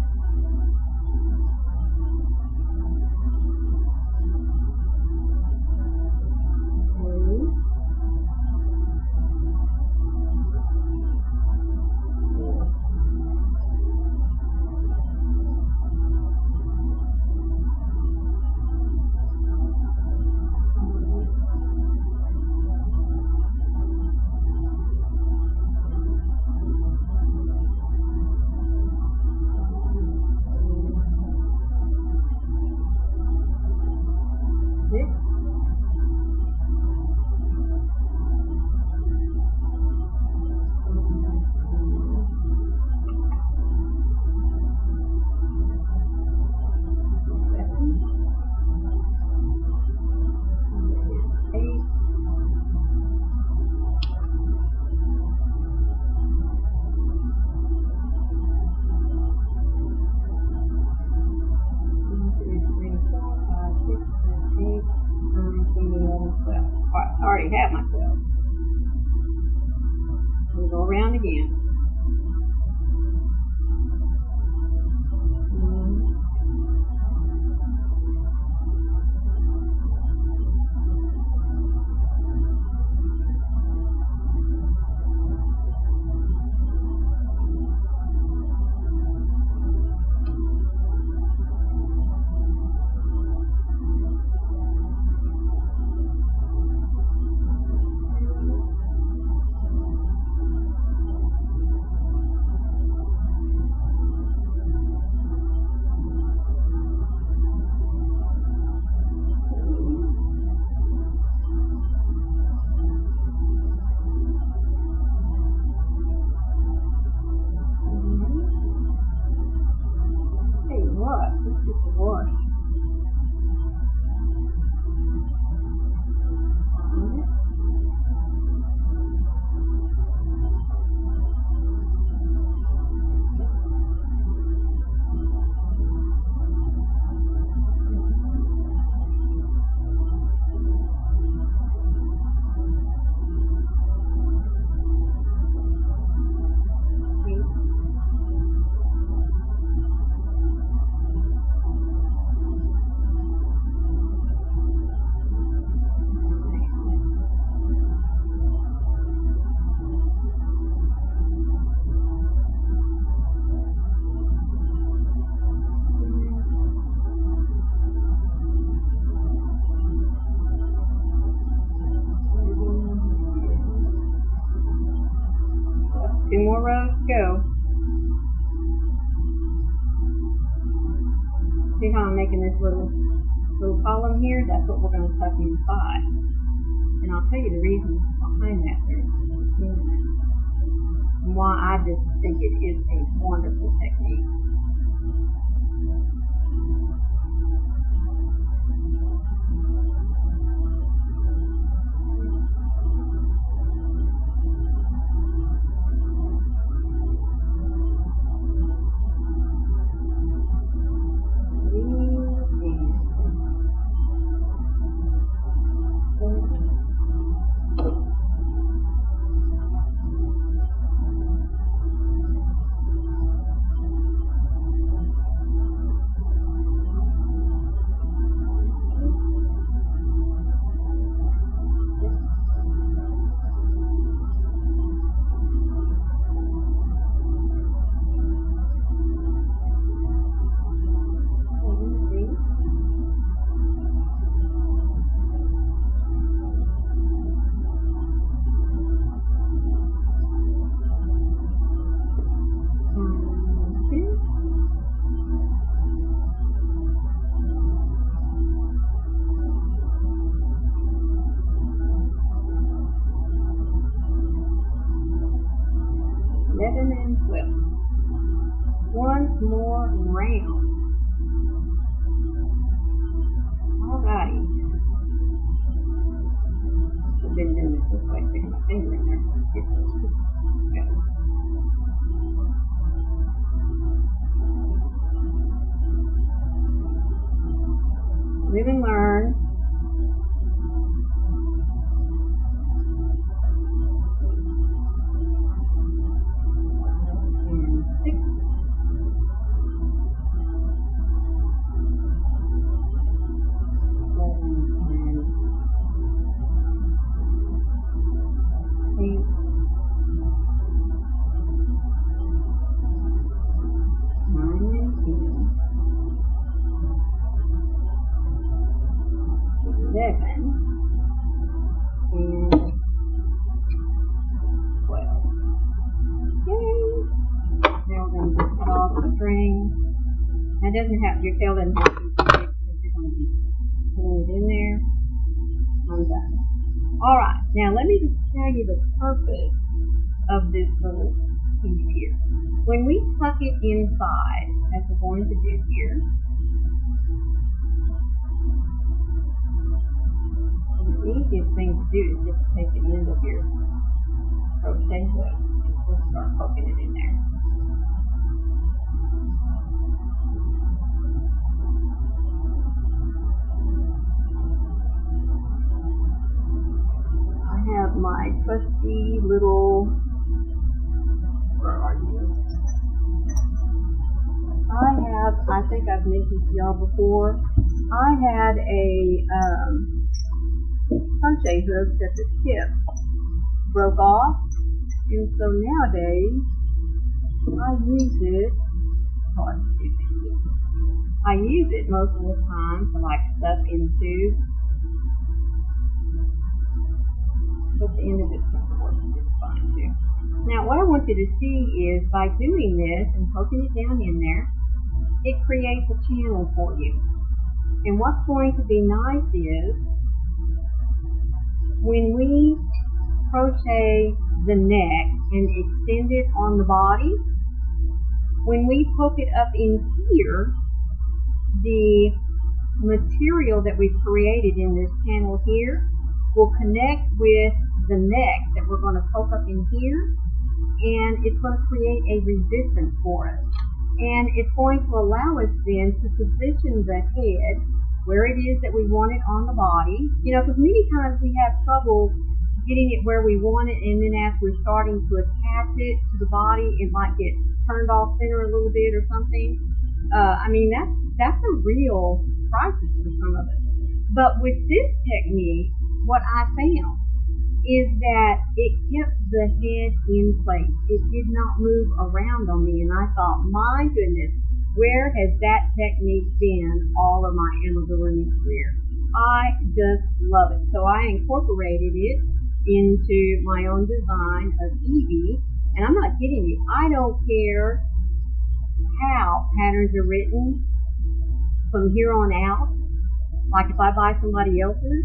I already have my 12. We'll go around again. on here, that's what we're going to tuck inside. And I'll tell you the reason behind that there in a minute. And why I just think it is a wonderful technique. And 12. One more round. Alrighty. I've been doing this way, sticking my finger in there. Get those together. Live and learn. It doesn't have, your tail doesn't have to be big because you're going to be putting it in there. I'm done. Alright, now let me just tell you the purpose of this little piece here. When we tuck it inside, as we're going to do here, the easiest thing to do is just take the end of your crochet hook and just start poking it in there. Have my trusty little, where are you? I think I've mentioned to y'all before, I had a crochet hook that the tip broke off, and so nowadays I use it most of the time to like stuff into. But the end of it's going to work just fine too. Now what I want you to see is by doing this and poking it down in there, it creates a channel for you. And what's going to be nice is when we crochet the neck and extend it on the body, when we poke it up in here, the material that we've created in this channel here will connect with the neck that we're going to poke up in here, and it's going to create a resistance for us. And it's going to allow us then to position the head where it is that we want it on the body. You know, because many times we have trouble getting it where we want it, and then as we're starting to attach it to the body, it might get turned off center a little bit or something. I mean, that's a real crisis for some of us. But with this technique, what I found is that it kept the head in place. It did not move around on me, and I thought, my goodness, where has that technique been all of my Amigurumi career? I just love it. So I incorporated it into my own design of Evie, and I'm not kidding you. I don't care how patterns are written from here on out. Like if I buy somebody else's,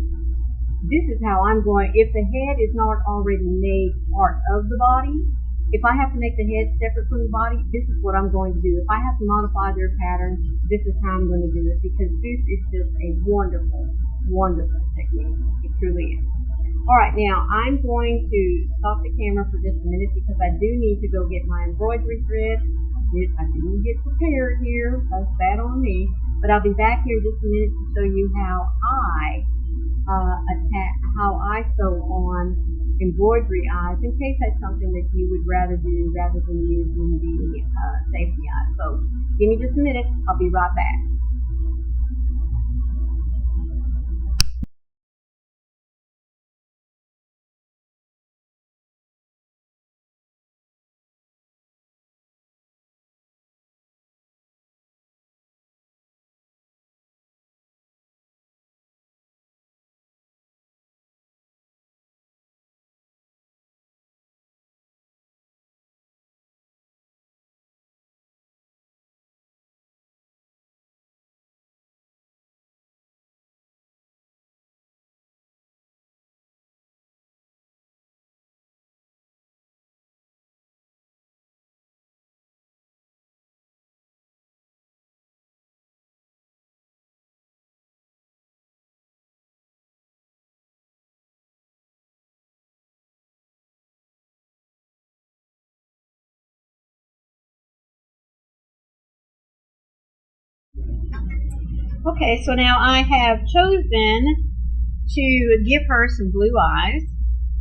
this is how I'm going. If the head is not already made part of the body, if I have to make the head separate from the body, this is what I'm going to do. If I have to modify their pattern, this is how I'm going to do it, because this is just a wonderful, wonderful technique. It truly is. Alright, now I'm going to stop the camera for just a minute because I do need to go get my embroidery thread. I didn't get prepared here. That's bad on me. But I'll be back here in just a minute to show you how I sew on embroidery eyes, in case that's something that you would rather do rather than using the safety eyes. So give me just a minute. I'll be right back. Okay, so now I have chosen to give her some blue eyes.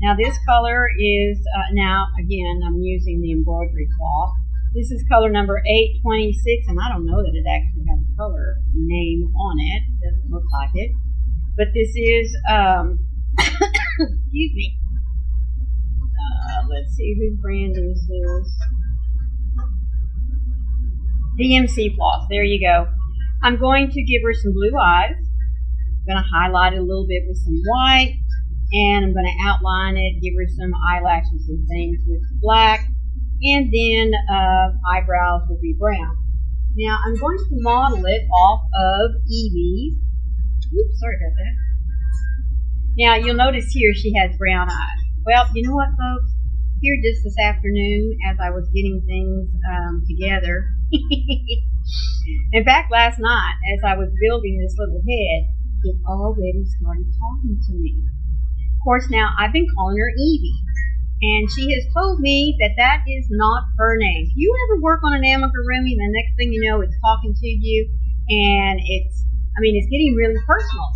Now this color is, now again, I'm using the embroidery cloth. This is color number 826, and I don't know that it actually has a color name on it. It doesn't look like it. But this is, excuse me. Let's see, whose brand is this? DMC floss. There you go. I'm going to give her some blue eyes. I'm going to highlight it a little bit with some white, and I'm going to outline it, give her some eyelashes and things with black, and then eyebrows will be brown. Now I'm going to model it off of Evie's. Oops, sorry about that. Now you'll notice here she has brown eyes. Well, you know what, folks? Here just this afternoon, as I was getting things together, in fact, last night, as I was building this little head, it already started talking to me. Of course, now, I've been calling her Evie, and she has told me that that is not her name. If you ever work on an amigurumi, and the next thing you know, it's talking to you, and it's getting really personal.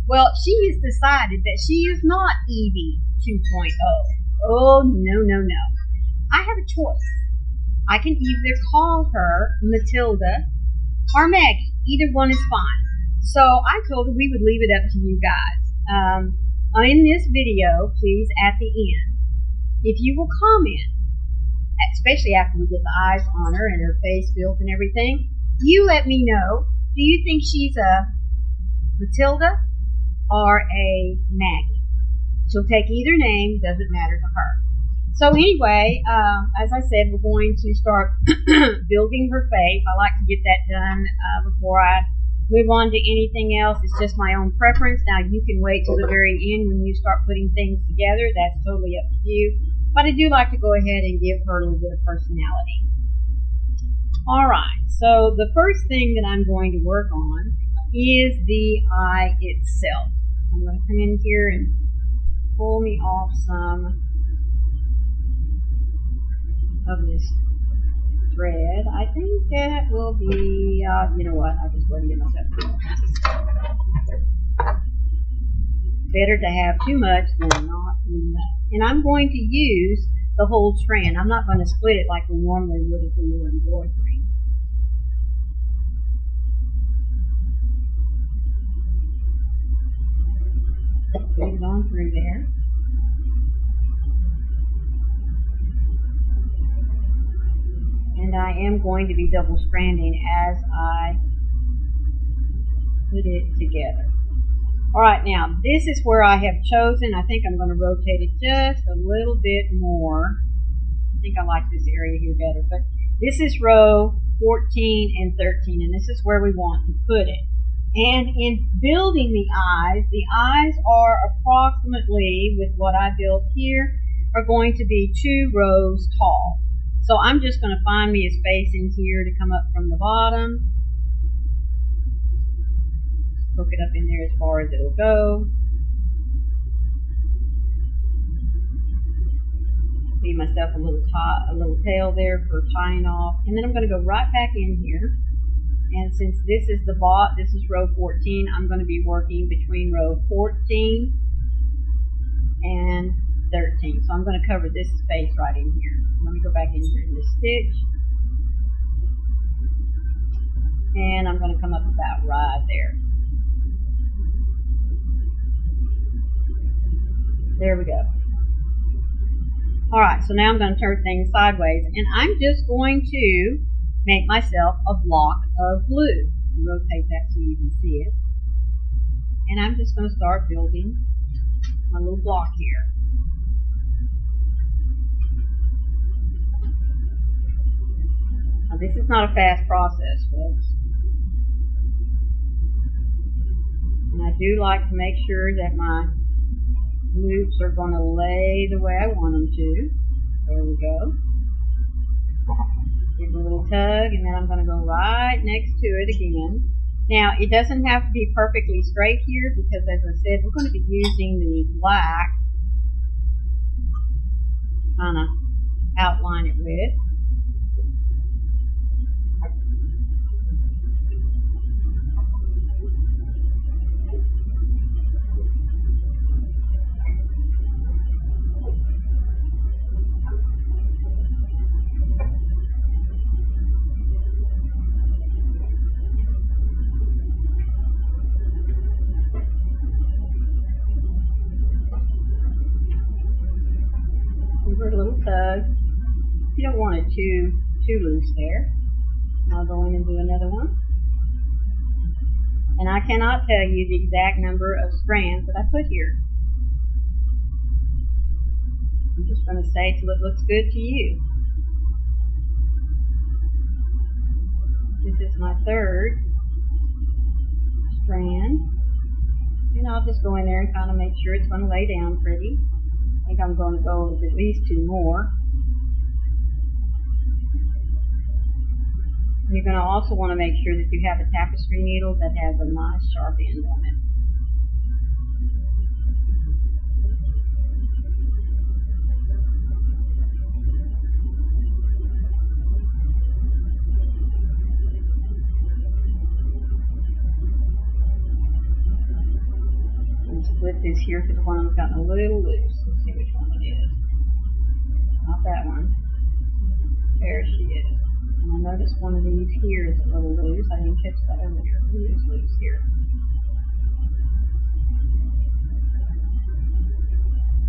Well, she has decided that she is not Evie 2.0. Oh, no, no, no. I have a choice. I can either call her Matilda or Maggie. Either one is fine. So I told her we would leave it up to you guys. In this video, please, at the end, if you will comment, especially after we get the eyes on her and her face built and everything, you let me know, do you think she's a Matilda or a Maggie? She'll take either name, doesn't matter to her. So anyway, as I said, we're going to start building her face. I like to get that done before I move on to anything else. It's just my own preference. Now, you can wait till the very end when you start putting things together. That's totally up to you. But I do like to go ahead and give her a little bit of personality. Alright, so the first thing that I'm going to work on is the eye itself. I'm going to come in here and pull me off some of this thread. I think that will be, you know what, I'll just go ahead and get myself better to have too much than not enough. And I'm going to use the whole strand. I'm not going to split it like we normally would if we were embroidering. Put it on through there. And I am going to be double stranding as I put it together. Alright, now this is where I have chosen. I think I'm going to rotate it just a little bit more. I think I like this area here better. But this is row 14 and 13, and this is where we want to put it. And in building the eyes are approximately, with what I built here, are going to be 2 rows tall. So I'm just going to find me a space in here to come up from the bottom. Hook it up in there as far as it'll go. Leave myself a little tail there for tying off. And then I'm going to go right back in here. And since this is this is row 14, I'm going to be working between row 14 and 13. So I'm going to cover this space right in here. Let me go back in here in this stitch. And I'm going to come up about right there. There we go. Alright, so now I'm going to turn things sideways. And I'm just going to make myself a block of blue. Rotate that so you can see it. And I'm just going to start building my little block here. Now, this is not a fast process, folks. And I do like to make sure that my loops are going to lay the way I want them to. There we go. Give it a little tug, and then I'm going to go right next to it again. Now, it doesn't have to be perfectly straight here because, as I said, we're going to be using the black kind of outline it with. A little tug. You don't want it too loose there. I'll go in and do another one. And I cannot tell you the exact number of strands that I put here. I'm just going to say till it looks good to you. This is my 3rd strand. And I'll just go in there and kind of make sure it's going to lay down pretty. I think I'm going to go with at least 2 more. You're going to also want to make sure that you have a tapestry needle that has a nice sharp end on it. Split this here to the one that's gotten a little loose. Let's see which one it is. Not that one. There she is. And I noticed one of these here is a little loose. I didn't catch that earlier. It is loose here.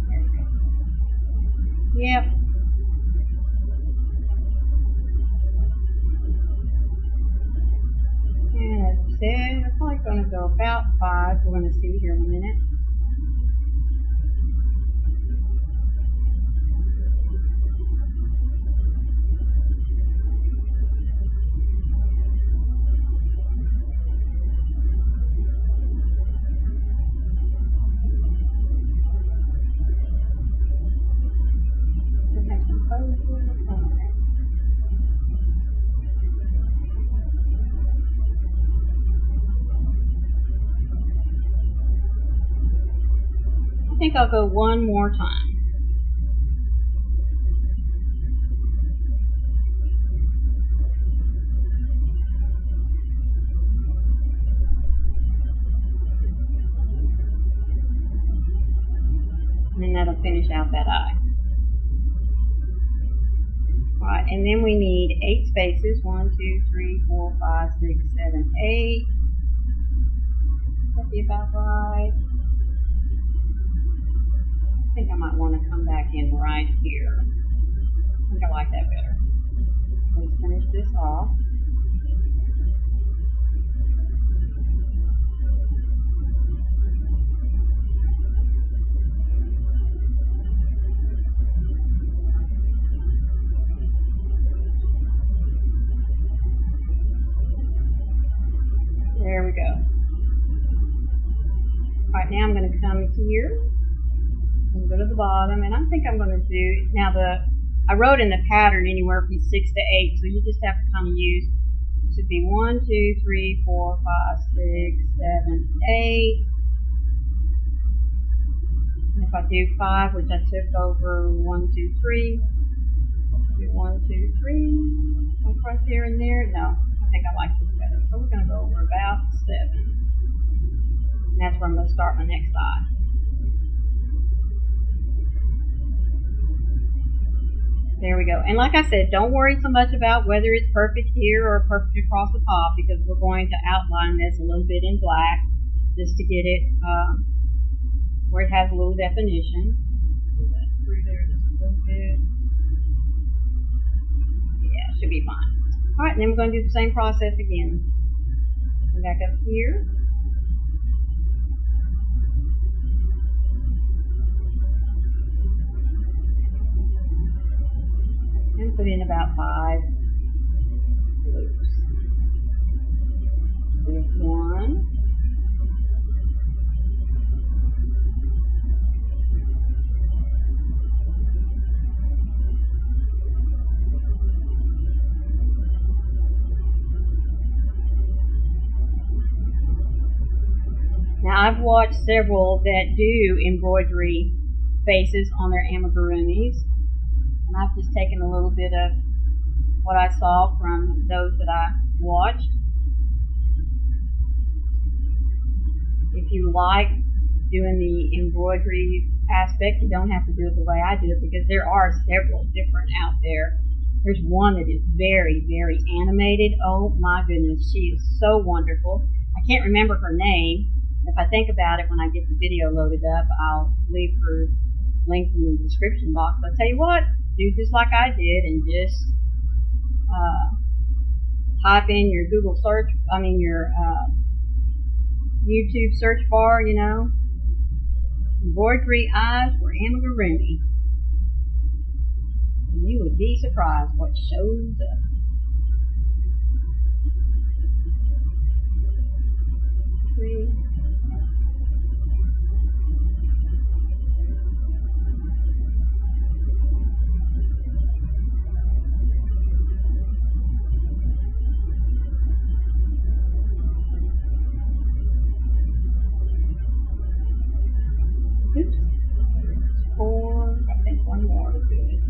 There we go. Yep. And as I said, we're probably going to go about 5. We're going to see here in a minute. I think I'll go one more time. And then that'll finish out that eye. Alright, and then we need 8 spaces. 1, 2, 3, 4, 5, 6, 7, 8. That'd be about right. I think I might want to come back in right here. I think I like that better. Let's finish this off. There we go. here. I'm going to go to the bottom, and I think I'm going to do, now I wrote in the pattern anywhere from 6 to 8, so you just have to kind of use, it should be 1, 2, 3, 4, 5, 6, 7, 8. And if I do 5, which I took over 1, 2, 3, do 1, 2, 3, like right there and there. No, I think I like this better. So we're going to go over about 7. And that's where I'm going to start my next eye. There we go. And like I said, don't worry so much about whether it's perfect here or perfect across the top, because we're going to outline this a little bit in black just to get it where it has a little definition. Put that through there just a little bit. Yeah, it should be fine. All right, and then we're going to do the same process again. Come back up here. And put in about 5 loops. There's 1. Now I've watched several that do embroidery faces on their amigurumis. And I've just taken a little bit of what I saw from those that I watched. If you like doing the embroidery aspect, you don't have to do it the way I do it, because there are several different out there. There's one that is very, very animated. Oh my goodness, she is so wonderful. I can't remember her name. If I think about it when I get the video loaded up, I'll leave her link in the description box. But I'll tell you what, do just like I did and just type in your Google search, your YouTube search bar, embroidery eyes for amigurumi. And you would be surprised what shows up. Three. Oops. 4. I think one more is good.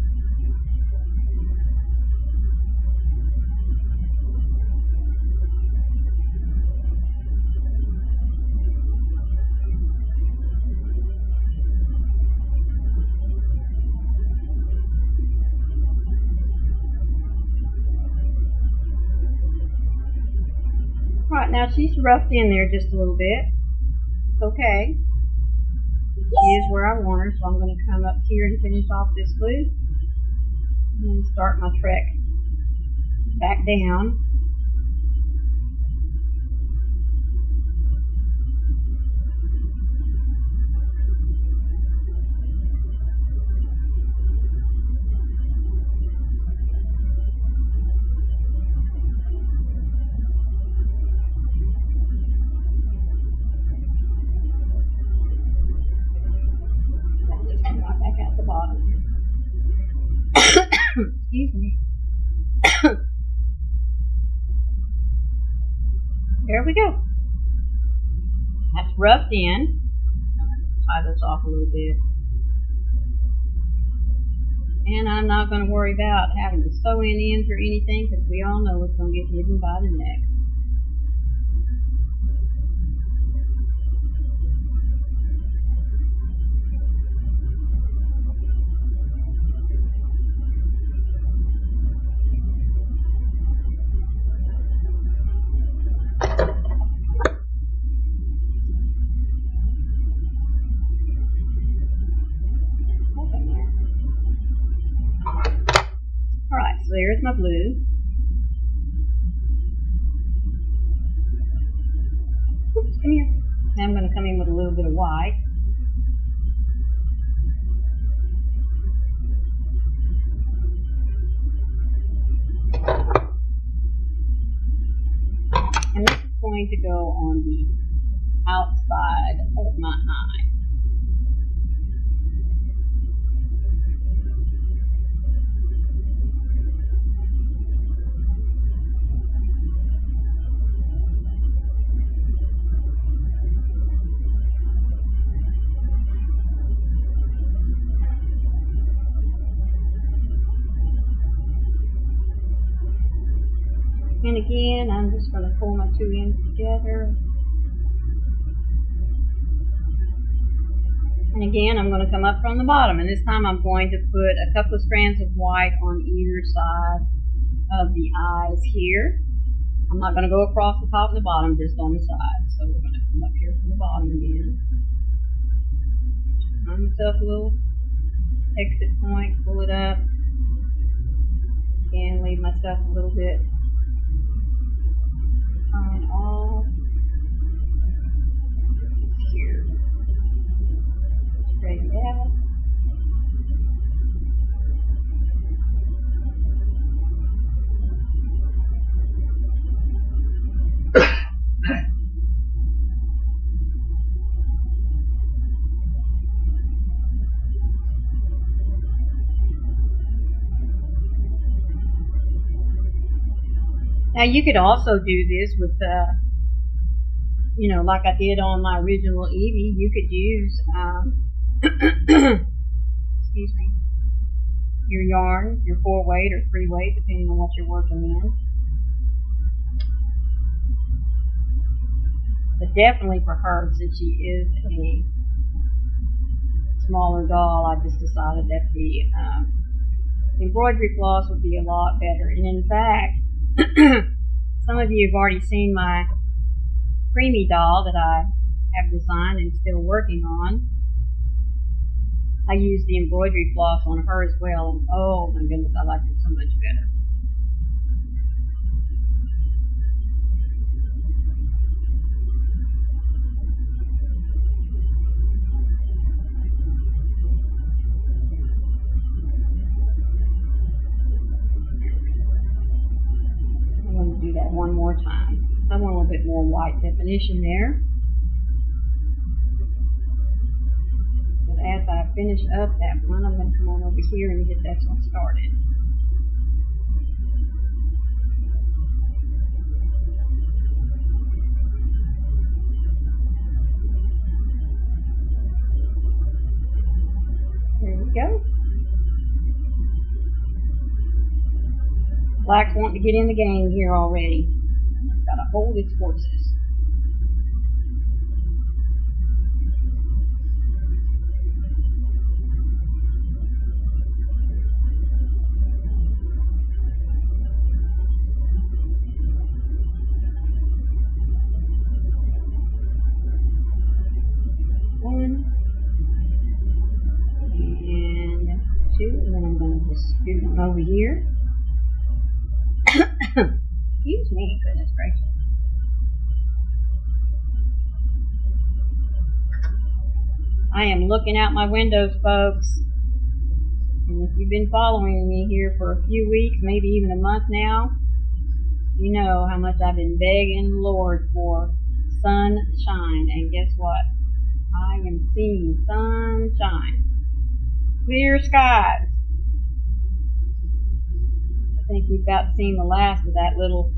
Alright, now she's roughed in there just a little bit. It's okay. She is where I want her, so I'm going to come up here and finish off this loop. And then start my trek back down. Excuse me. There we go. That's roughed in. I'm going to tie this off a little bit. And I'm not going to worry about having to sew in ends or anything, because we all know it's going to get hidden by the neck. So there's my blue. Oops, come here. Now I'm going to come in with a little bit of white. And this is going to go on the outside of my eye. And again, I'm just going to pull my two ends together. And again, I'm going to come up from the bottom, and this time I'm going to put a couple of strands of white on either side of the eyes here. I'm not going to go across the top and the bottom, just on the side. So we're going to come up here from the bottom again. Find myself a little exit point, pull it up, and leave myself a little bit tying off here. Straighten it out. Now you could also do this with, like I did on my original Evie. You could use, excuse me, your yarn, your 4-weight or 3-weight, depending on what you're working in. But definitely for her, since she is a smaller doll, I just decided that the embroidery floss would be a lot better. And in fact, some of you have already seen my creamy doll that I have designed and still working on. I used the embroidery floss on her as well, and oh my goodness, I like it so much better. Do that one more time. I want a little bit more white definition there. But as I finish up that one, I'm going to come on over here and get that one started. There we go. Black's wanting to get in the game here already. It's got to hold its horses. One. And two. And then I'm going to just scoot them over here. Excuse me, goodness gracious. I am looking out my windows, folks. And if you've been following me here for a few weeks, maybe even a month now, you know how much I've been begging the Lord for sunshine. And guess what? I am seeing sunshine. Clear skies. I think we've about seen the last of that little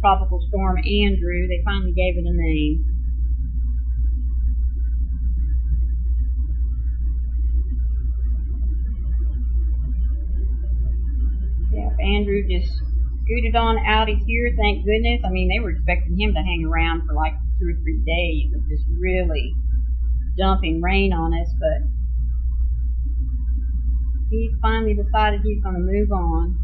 tropical storm Andrew. They finally gave it a name. Yep, Andrew just scooted on out of here, thank goodness. I mean, they were expecting him to hang around for like 2 or 3 days of just really dumping rain on us, but he's finally decided he's going to move on.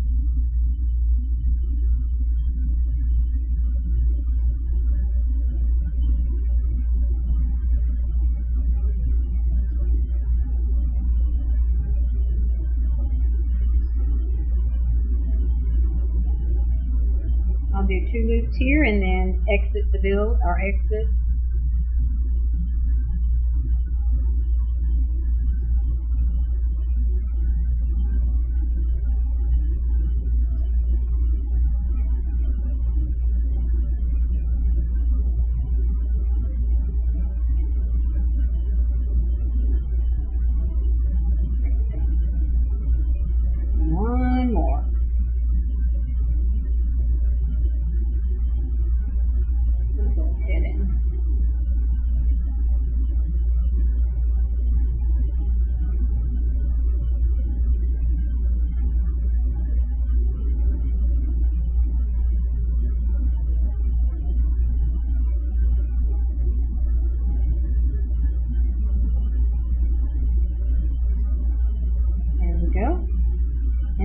I'll do 2 loops here and then exit the bill, or exit. One more. Go ahead and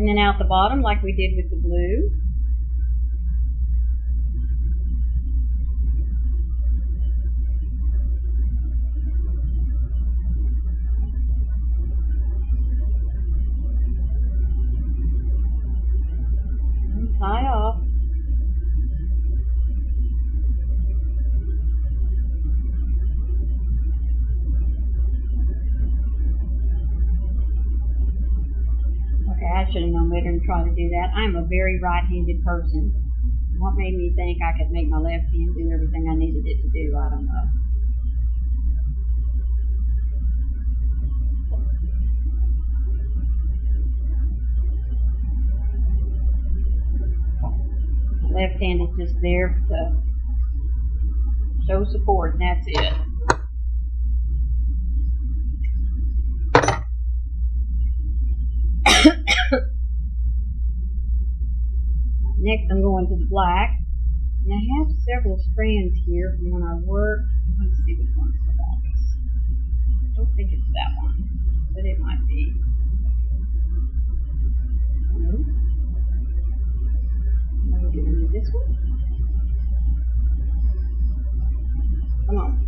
And then out the bottom like we did with the blue. And tie off. I should have known better and tried to do that. I'm a very right-handed person. What made me think I could make my left hand do everything I needed it to do? I don't know. My left hand is just there to show support, and that's it. Next, I'm going to the black, and I have several strands here from when I worked. Let's see which one's the longest. I don't think it's that one, but it might be. Now we're going to do this one. Come on.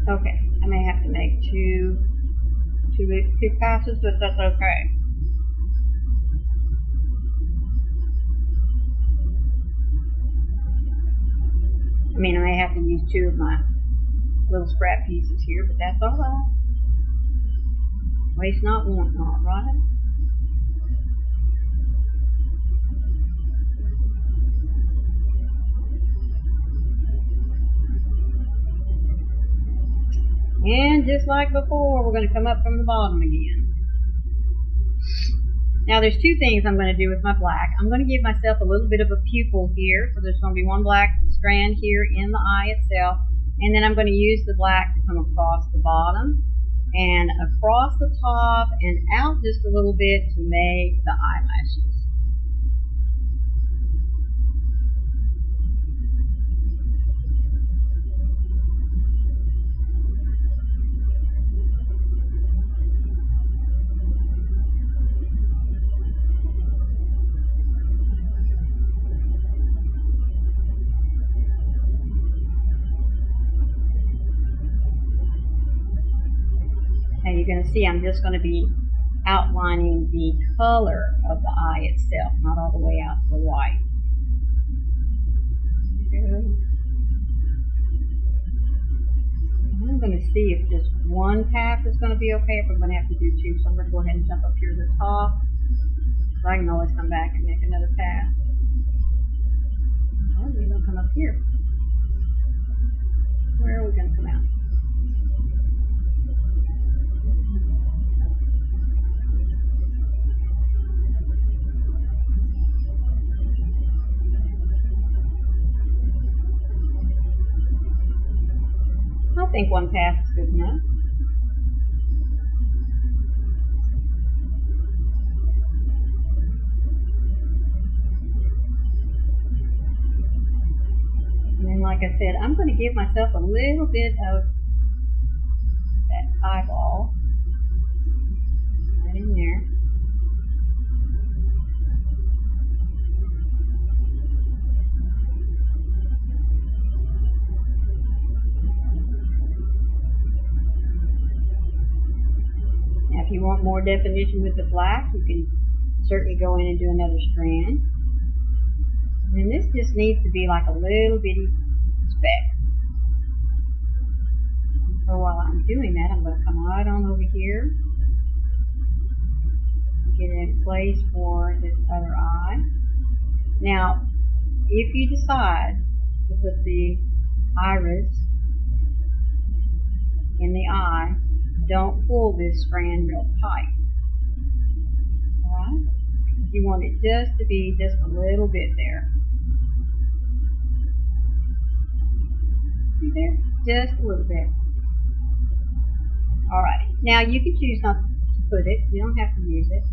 Okay, I may have to make two passes, but that's okay. I mean, I may have to use two of my little scrap pieces here, but that's all right. Waste not, want not, right? And just like before, we're going to come up from the bottom again. Now there's two things I'm going to do with my black. I'm going to give myself a little bit of a pupil here. So there's going to be one black strand here in the eye itself. And then I'm going to use the black to come across the bottom and across the top and out just a little bit to make the eyelashes. Now you're going to see I'm just going to be outlining the color of the eye itself, not all the way out to the white. I'm going to see if just one pass is going to be okay, if I'm going to have to do two. So I'm going to go ahead and jump up here to the top. So I can always come back and make another pass. Well, we're going to come up here. Where are we going to come out? I think one pass is good enough. And then, like I said, I'm going to give myself a little bit of that eyeball right in there. If you want more definition with the black, you can certainly go in and do another strand. And this just needs to be like a little bitty speck. So while I'm doing that, I'm going to come right on over here, get it in place for this other eye. Now, if you decide to put the iris in the eye, don't pull this strand real tight. Alright? You want it just to be just a little bit there. See there? Just a little bit. Alrighty. Now you can choose not to put it. You don't have to use it.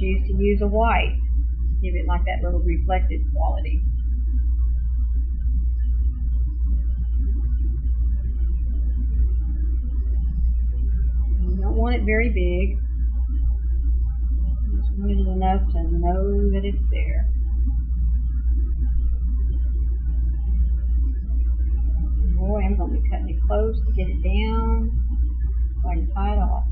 choose to use a white. Give it like that little reflective quality. You don't want it very big. You just want it enough to know that it's there. Boy, I'm going to be cutting it close to get it down so I can tie it off.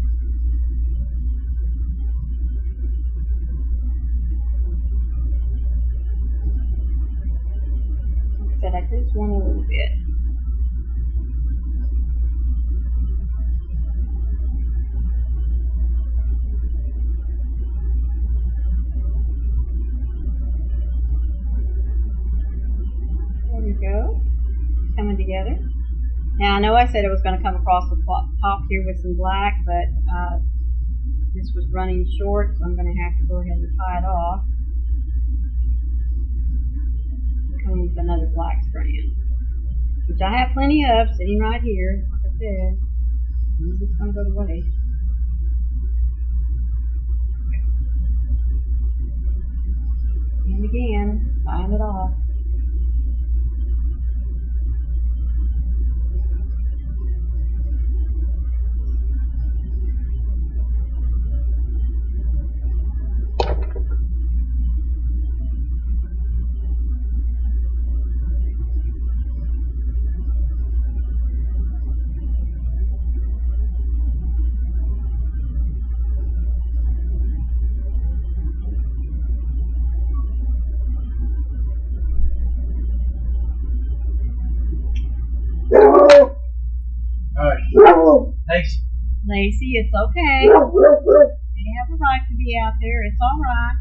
Like I said, I just want a little bit. There we go. It's coming together. Now I know I said it was going to come across the top here with some black, but this was running short, so I'm going to have to go ahead and tie it off. Come with another black strand, which I have plenty of sitting right here. Like I said, I'm just going to go to waste. And again, tying it off. Thanks. Lacey, it's okay. They have a right to be out there. It's all right.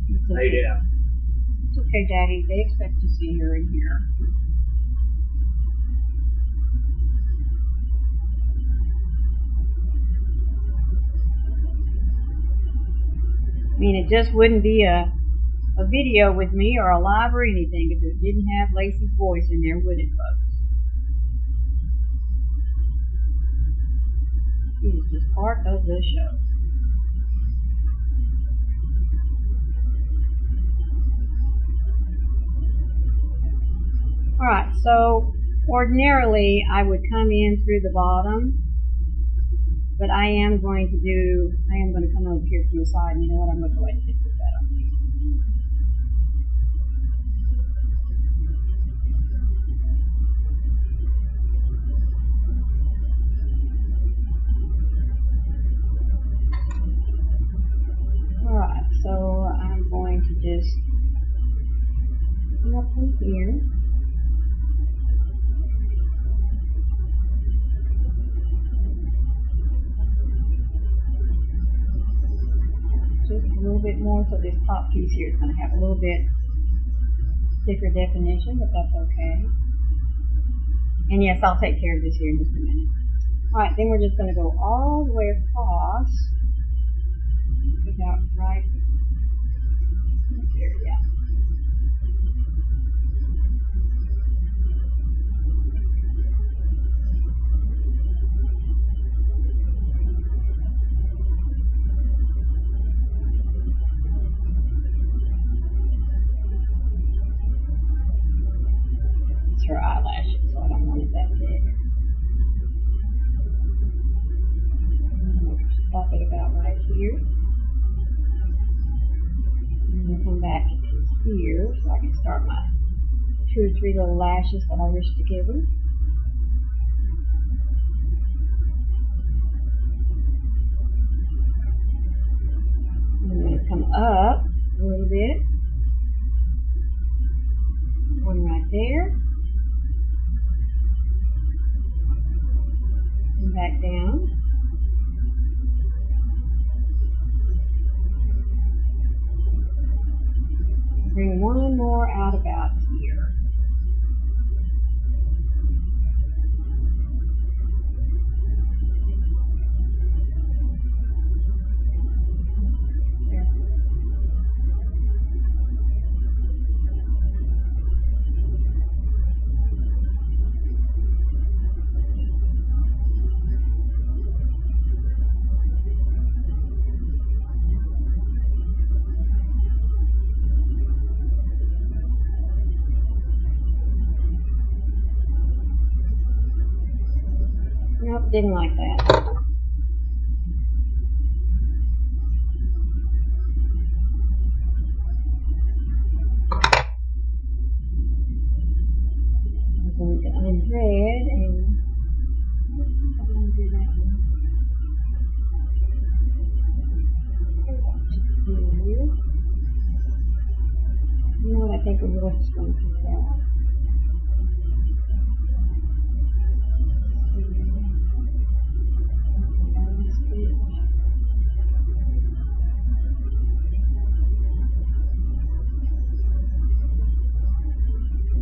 It's okay. Lay down. It's okay, Daddy. They expect to see her in here. I mean, it just wouldn't be a video with me or a live or anything if it didn't have Lacey's voice in there, would it, folks? She is just part of the show. Alright, so ordinarily I would come in through the bottom, but I am going to come over here from the side, and you know what, I'm going to go ahead and put that on me. Alright, so I'm going to just come up in here. Just a little bit more, so this top piece here is going to have a little bit thicker definition, but that's okay. And yes, I'll take care of this here in just a minute. Alright, then we're just going to go all the way across. About right there, yeah. It's her eyelashes, so I don't want it that big. Stop it about right here. And then come back to here so I can start my 2 or 3 little lashes that I wish to give her. And I'm going to come up a little bit. One right there. And back down. Bring one more out about here. There. Nope, didn't like that. I'm going to unthread and undo that one. You know what, I think we're just going to put that.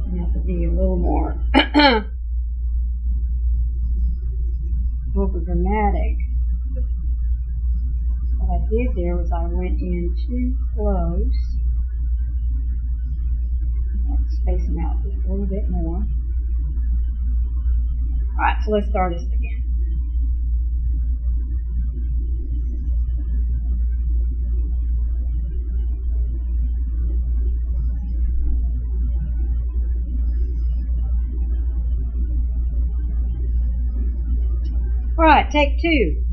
You have to be a little more over dramatic. What I did there was I went in too close. Let's space them out just a little bit more. Alright, so let's start this again. Alright, take two.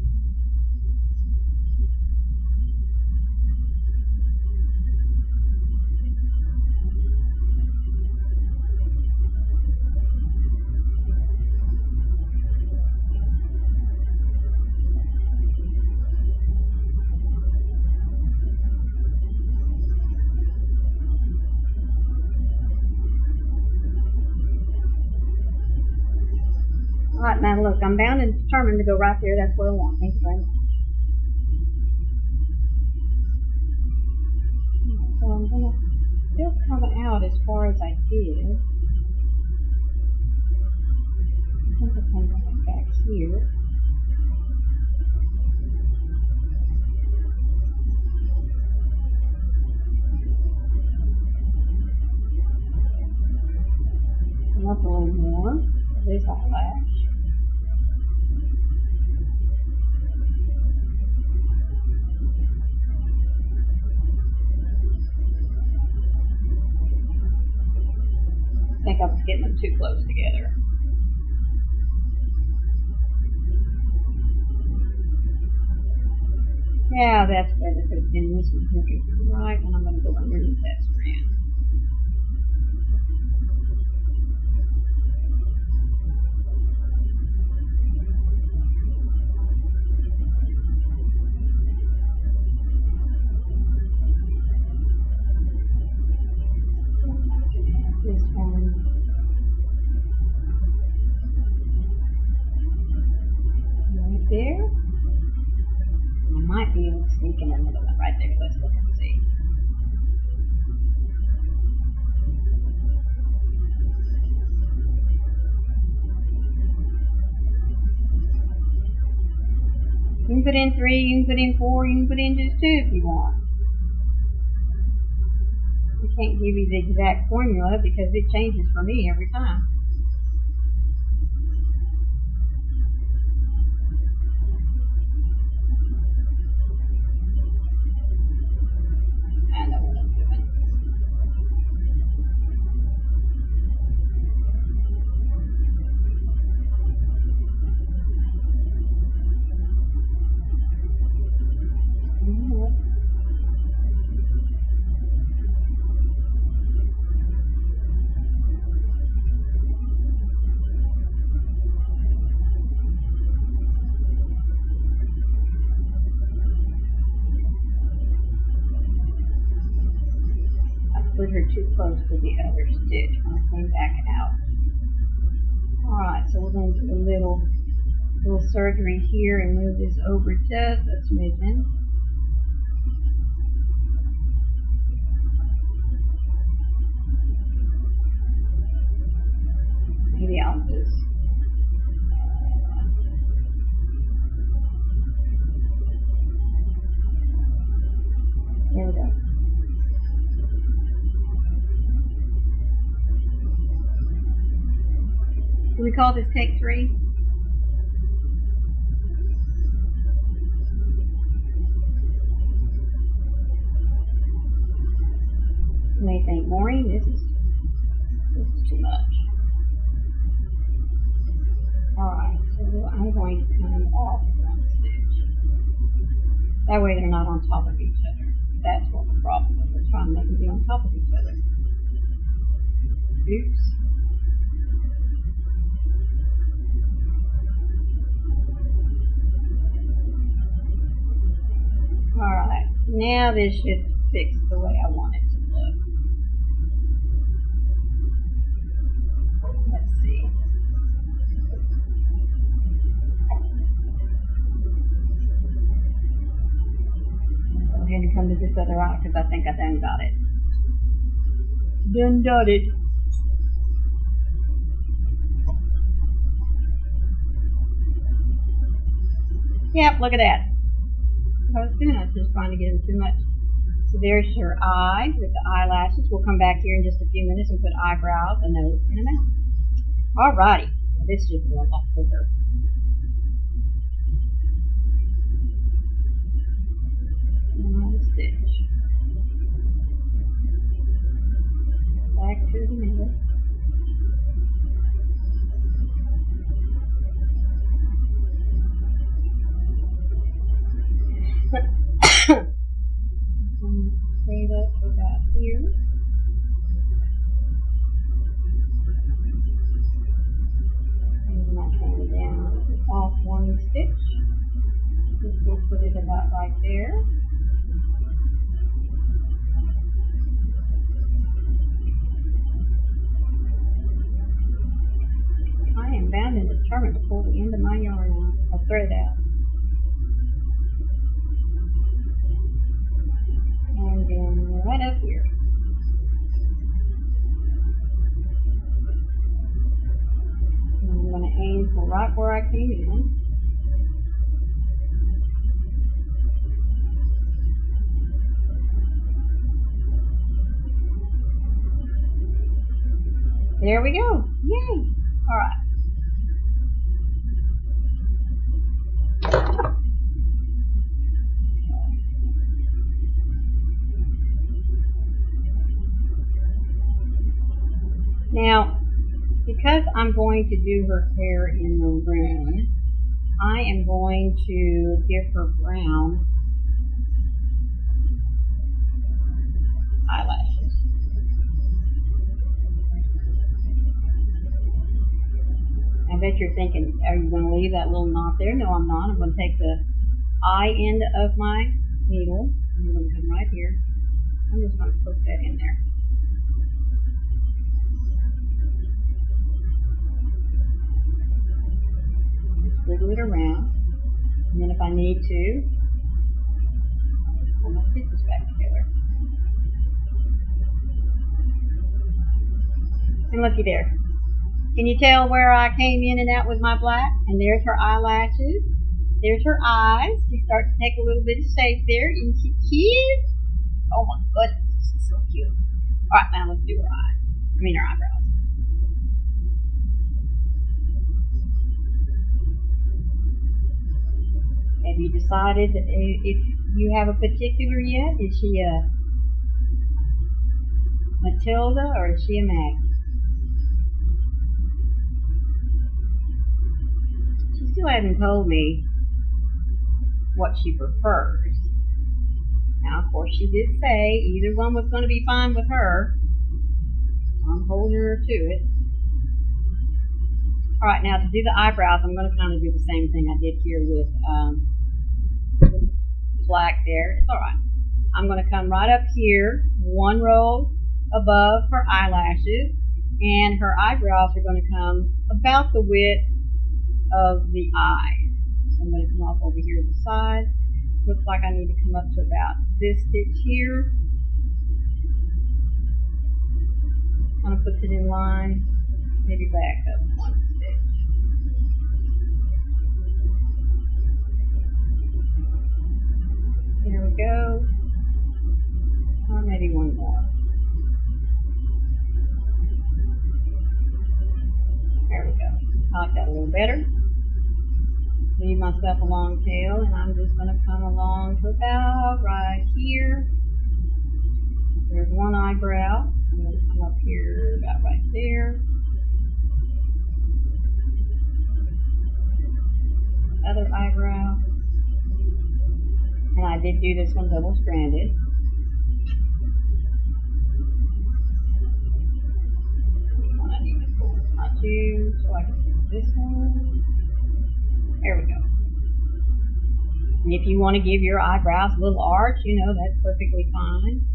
Alright, now look, I'm bound and determined to go right there. That's what I want. Thank you very much. So I'm going to still come out as far as I did. I think I'll come back here. Come up a little more. This eyelash. I think I was getting them too close together. Yeah, that's better because then this one's looking right, and I'm going to go underneath that strand. This one. Right there. I might be able to sneak in another one right there. Let's look and see. You can put in 3, you can put in 4, you can put in just 2 if you want. I can't give you the exact formula because it changes for me every time. I know what I'm doing. Put her too close to the other stitch when I came back out. Alright, so we're going to do a little surgery here and move this over just a smidgen. Maybe I'll just there we go. Do we call this take 3? You may think, Maureen, this is too much. Alright, so I'm going going to come off one stitch. That way they're not on top of each other. That's what the problem is. We're trying to make them be on top of each other. Oops. Alright, now this should fix the way I want it to look. Let's see. Go ahead and come to this other eye because I think I done got it. Done got it. Yep, look at that. I was doing, I was just trying to get them too much. So there's her eye with the eyelashes. We'll come back here in just a few minutes and put eyebrows and nose in a mouth. Alrighty, well, this should be a lot quicker. Another stitch. Back to the middle. Straight up to about here. And I come down off one stitch. Just we'll put it about right there. I am bound and determined to pull the end of my yarn out, or thread out. And then right up here. And I'm going to aim for right where I came in. There we go. Yay! Alright. Now, because I'm going to do her hair in maroon, I am going to give her brown eyelashes. I bet you're thinking, are you going to leave that little knot there? No, I'm not. I'm going to take the eye end of my needle, and I'm going to come right here. I'm just going to put that in there. Wiggle it around, and then if I need to, I'll just pull my stitches back together. And looky there. Can you tell where I came in and out with my black? And there's her eyelashes. There's her eyes. She starts to take a little bit of shape there. Isn't she cute? Oh my goodness, this is so cute. Alright, now let's do her eyes. I mean her eyebrows. Have you decided that if you have a particular yet? Is she a Matilda or is she a Maggie? She still hasn't told me what she prefers. Now, of course, she did say either one was going to be fine with her. I'm holding her to it. Alright, now to do the eyebrows, I'm going to kind of do the same thing I did here with black there. It's alright. I'm going to come right up here, one row above her eyelashes, and her eyebrows are going to come about the width of the eyes. So I'm going to come off over here to the side. Looks like I need to come up to about this stitch here. Kind of puts it in line, maybe back up one stitch. There we go. Or maybe one more. There we go. I like that a little better. Leave myself a long tail, and I'm just going to come along to about right here. There's one eyebrow. I'm going to come up here about right there. did do this one double stranded. I need to pull my two so I can do this one. There we go. And if you want to give your eyebrows a little arch, you know, that's perfectly fine.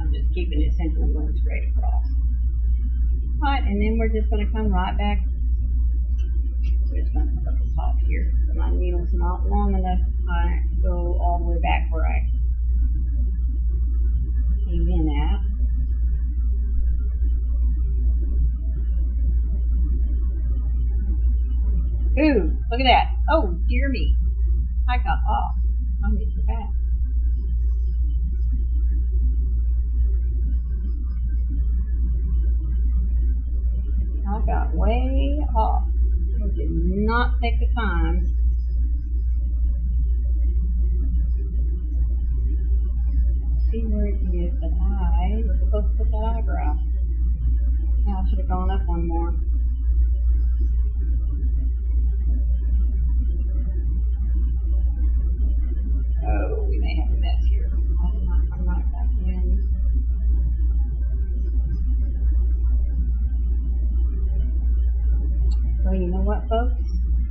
I'm just keeping it simple and going straight across. Alright, and then we're just going to come right back. We're just going to put the top here. So my needle's not long enough. I go all the way back where I came in at. Ooh, look at that. Oh, dear me. I got off. I need to go back. I got way off. I did not take the time. See where it is that I was supposed to put that eyebrow. Now I should have gone up one more. Oh, we may have a mess here. I did not come right back in. Well, you know what, folks?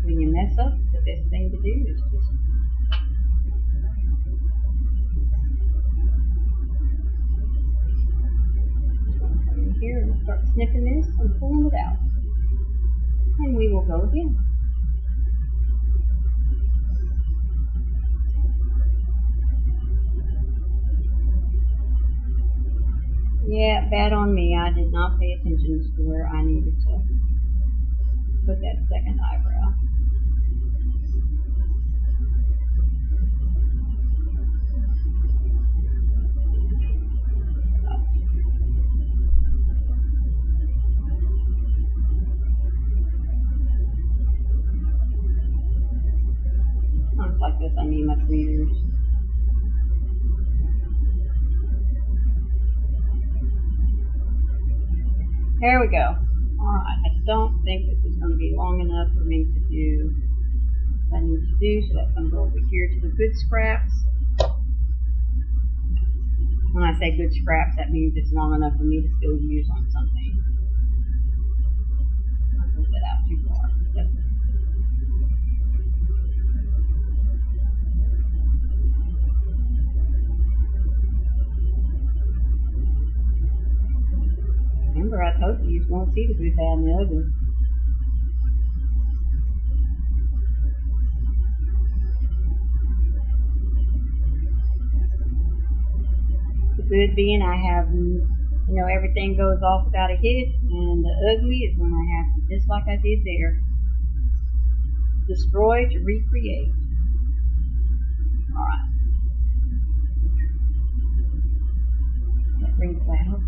When you mess up, the best thing to do is just come in here and start snipping this and pulling it out. And we will go again. Yeah, bad on me. I did not pay attention to where I needed to put that second eyebrow. Times like this, I need my tweezers. There we go. Alright, I don't think this is going to be long enough for me to do what I need to do, so that's going to go over here to the good scraps. When I say good scraps, that means it's long enough for me to still use on something. I put that out too far. Remember, I told you won't see the good, bad, and the ugly. The good being I have, you know, everything goes off without a hitch, and the ugly is when I have to, just like I did there, destroy to recreate. Alright. That brings that up.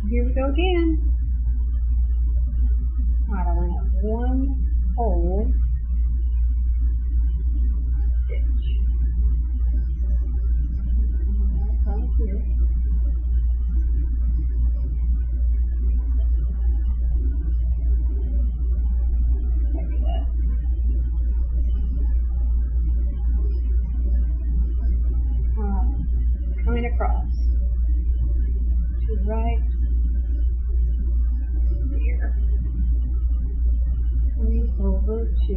Here we go again. Alright, I went up one whole stitch. Right here. Maybe that. Coming across to the right. Coming over to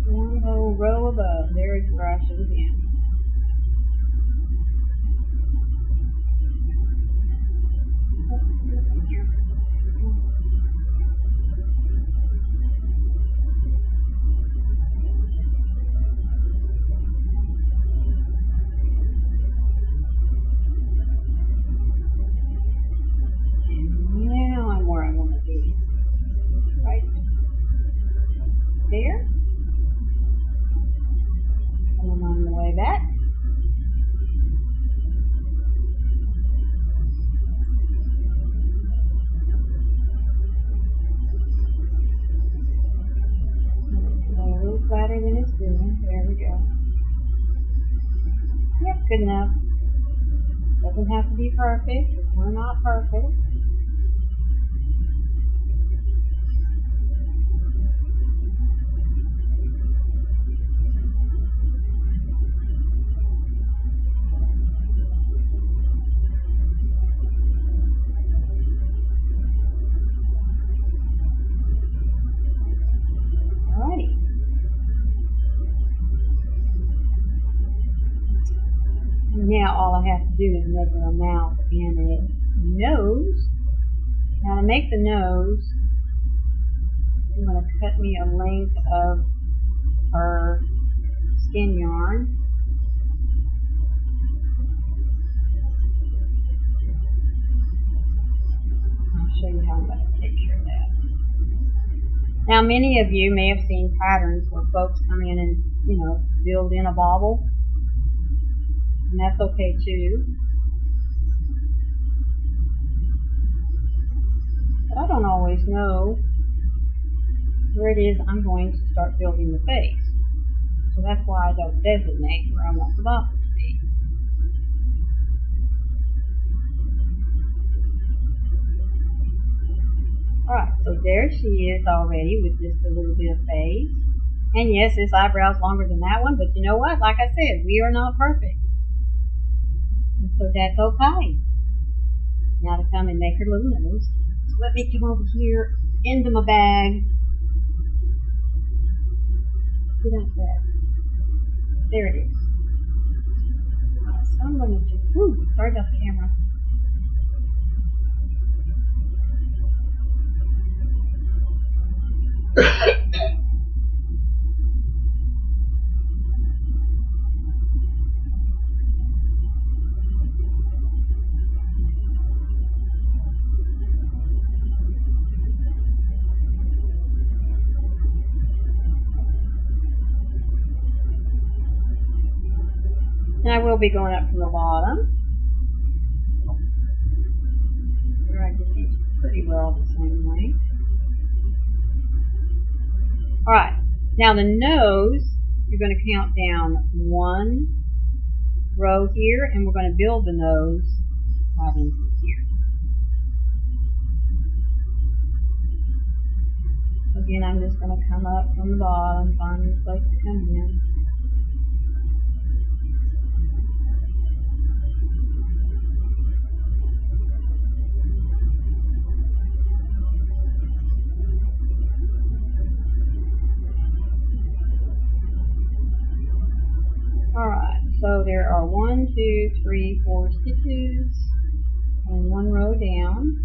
one whole row above. There's where I should have been. There. And I'm on the way back. A little flatter than it's doing. There we go. Yep, good enough. Doesn't have to be perfect. We're not perfect. Now to make the nose, I'm going to cut me a length of her skin yarn. I'll show you how I'm going to take care of that. Now many of you may have seen patterns where folks come in and, build in a bobble. And that's okay too. But I don't always know where it is I'm going to start building the face. So that's why I don't designate where I want the bobble to be. Alright, so there she is already with just a little bit of face. And yes, this eyebrow's longer than that one, but you know what? Like I said, we are not perfect. And so that's okay. Now to come and make her little nose. So let me come over here into my bag. Get out there. There it is. Alright, so I'm going to just, sorry about the camera. And I will be going up from the bottom. Where I get these pretty well the same way. Alright, now the nose, you're going to count down one row here, and we're going to build the nose 5 inches here. Again, I'm just going to come up from the bottom, find a place to come in. Alright, so there are 1, 2, 3, 4 stitches and one row down.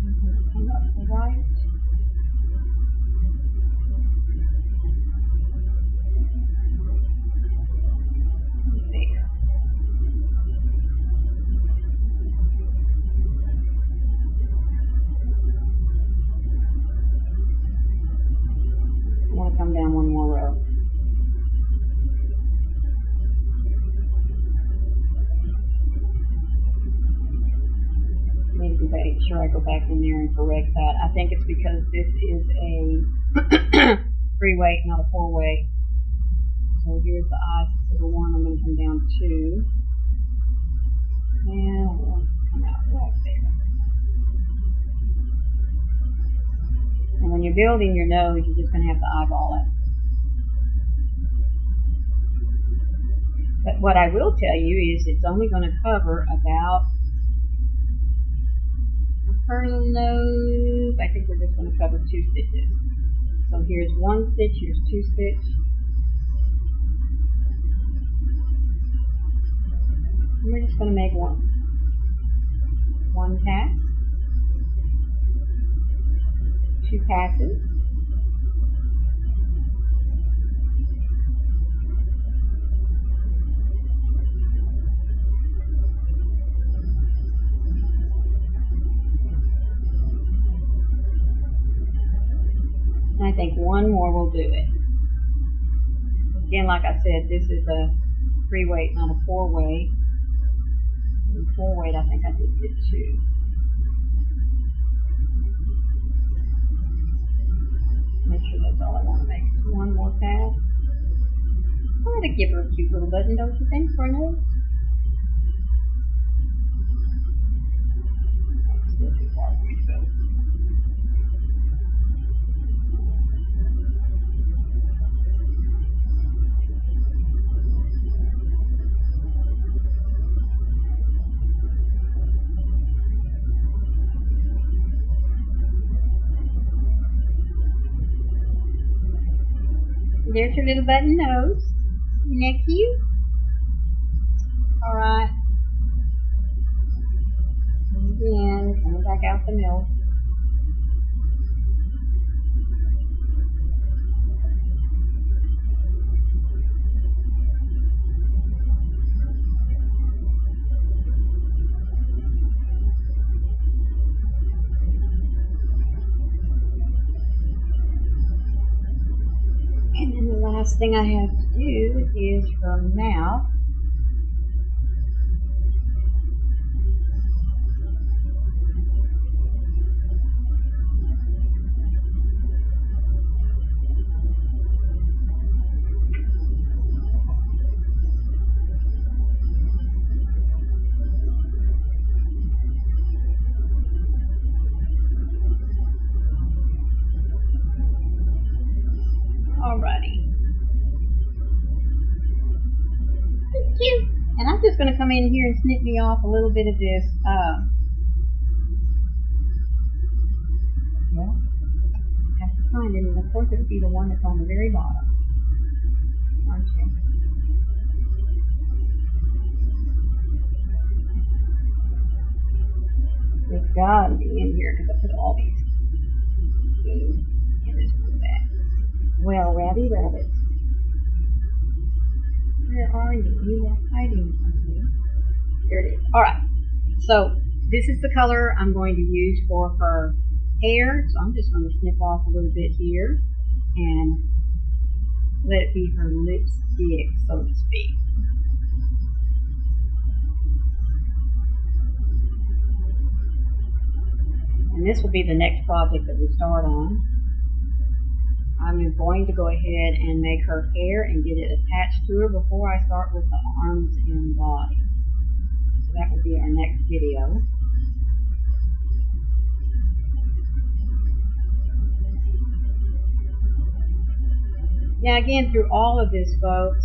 I'm going to come up to the right. There. I want to come down one more row. Make sure I go back in there and correct that. I think it's because this is a 3-weight, not a 4-weight. So here's the eyes instead of 1. I'm going to come down 2. And I want to come out right there. And when you're building your nose, you're just going to have to eyeball it. But what I will tell you is it's only going to cover about her little nose. I think we're just going to cover 2 stitches. So here's 1 stitch, here's 2 stitch. And we're just going to make one pass, 2 passes, and I think one more will do it. Again, like I said, this is a 3-weight, not a 4-weight. 4-weight, I think I just did 2. Make sure that's all I want to make. One more pass. I want to give her a cute little button, don't you think, for a nose? That's still too far for me to go. There's your little button nose. Isn't that cute? Alright. Again, mark out the middle. And then the last thing I have to do is her mouth. Alrighty. Cute. And I'm just going to come in here and snip me off a little bit of this, well, I have to find it, and of course it would be the one that's on the very bottom. Aren't you? It's got to be in here because I put all these in this one bag. Well, Rabby Rabbit, where are you? You are hiding from me. There it is. Alright, so this is the color I'm going to use for her hair. So I'm just going to snip off a little bit here and let it be her lipstick, so to speak. And this will be the next project that we start on. I'm going to go ahead and make her hair and get it attached to her before I start with the arms and body. So that will be our next video. Now again, through all of this, folks,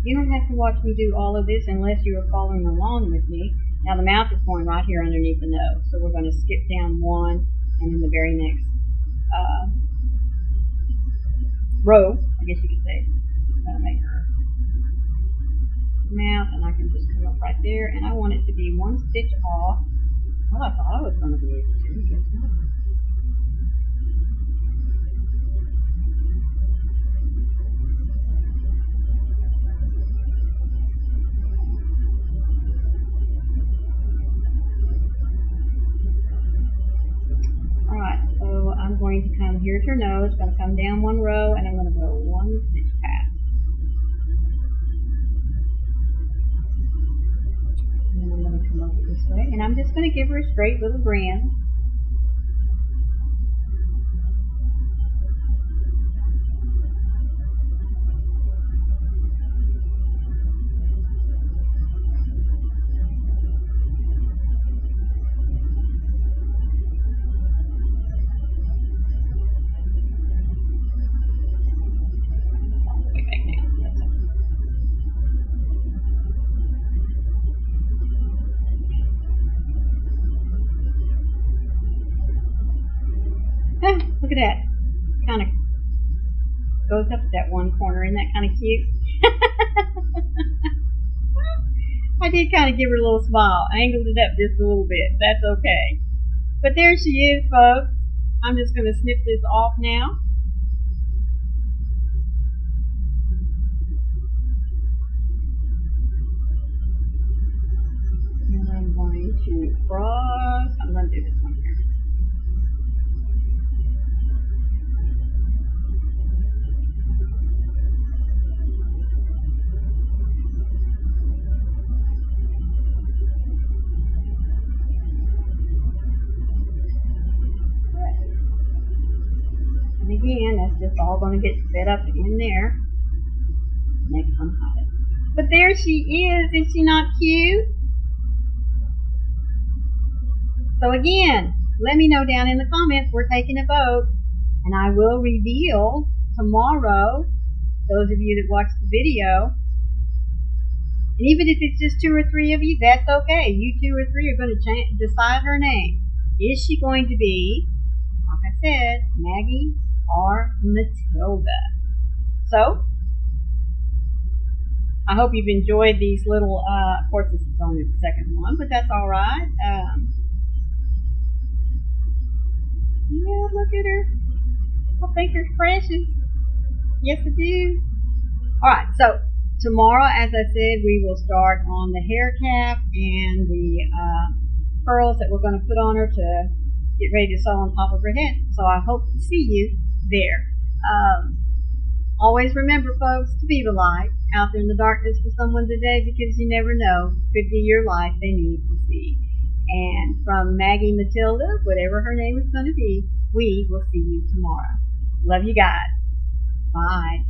you don't have to watch me do all of this unless you are following along with me. Now the mouth is going right here underneath the nose, so we're going to skip down one, and then the very next row, I guess you could say, I'm going to make her mouth, and I can just come up right there, and I want it to be one stitch off. Well, I thought I was going to be able to, guess not. I'm going to come, here's her nose, going to come down one row, and I'm going to go one stitch past. And then I'm going to come over this way, and I'm just going to give her a straight little grin. Look at that. Kind of goes up at that one corner. Isn't that kind of cute? I did kind of give her a little smile. I angled it up just a little bit. That's okay. But there she is, folks. I'm just going to snip this off now. And I'm going to cross. I'm going to do this one here. Again, that's just all going to get set up in there. Next one, hide it. But there she is she not cute? So again, let me know down in the comments. We're taking a vote, and I will reveal tomorrow, those of you that watch the video. And even if it's just 2 or 3 of you, that's okay. You 2 or 3 are going to decide her name. Is she going to be, like I said, Maggie or Matilda? So, I hope you've enjoyed these little, of course this is only the second one, but that's alright. her? I think her precious. Yes, I do. Alright, so tomorrow, as I said, we will start on the hair cap and the pearls that we're going to put on her to get ready to sew on top of her head. So I hope to see you there. Always remember, folks, to be the light out there in the darkness for someone today, because you never know. Could be your life they need to see. And from Maggie Matilda, whatever her name is going to be, we will see you tomorrow. Love you guys. Bye.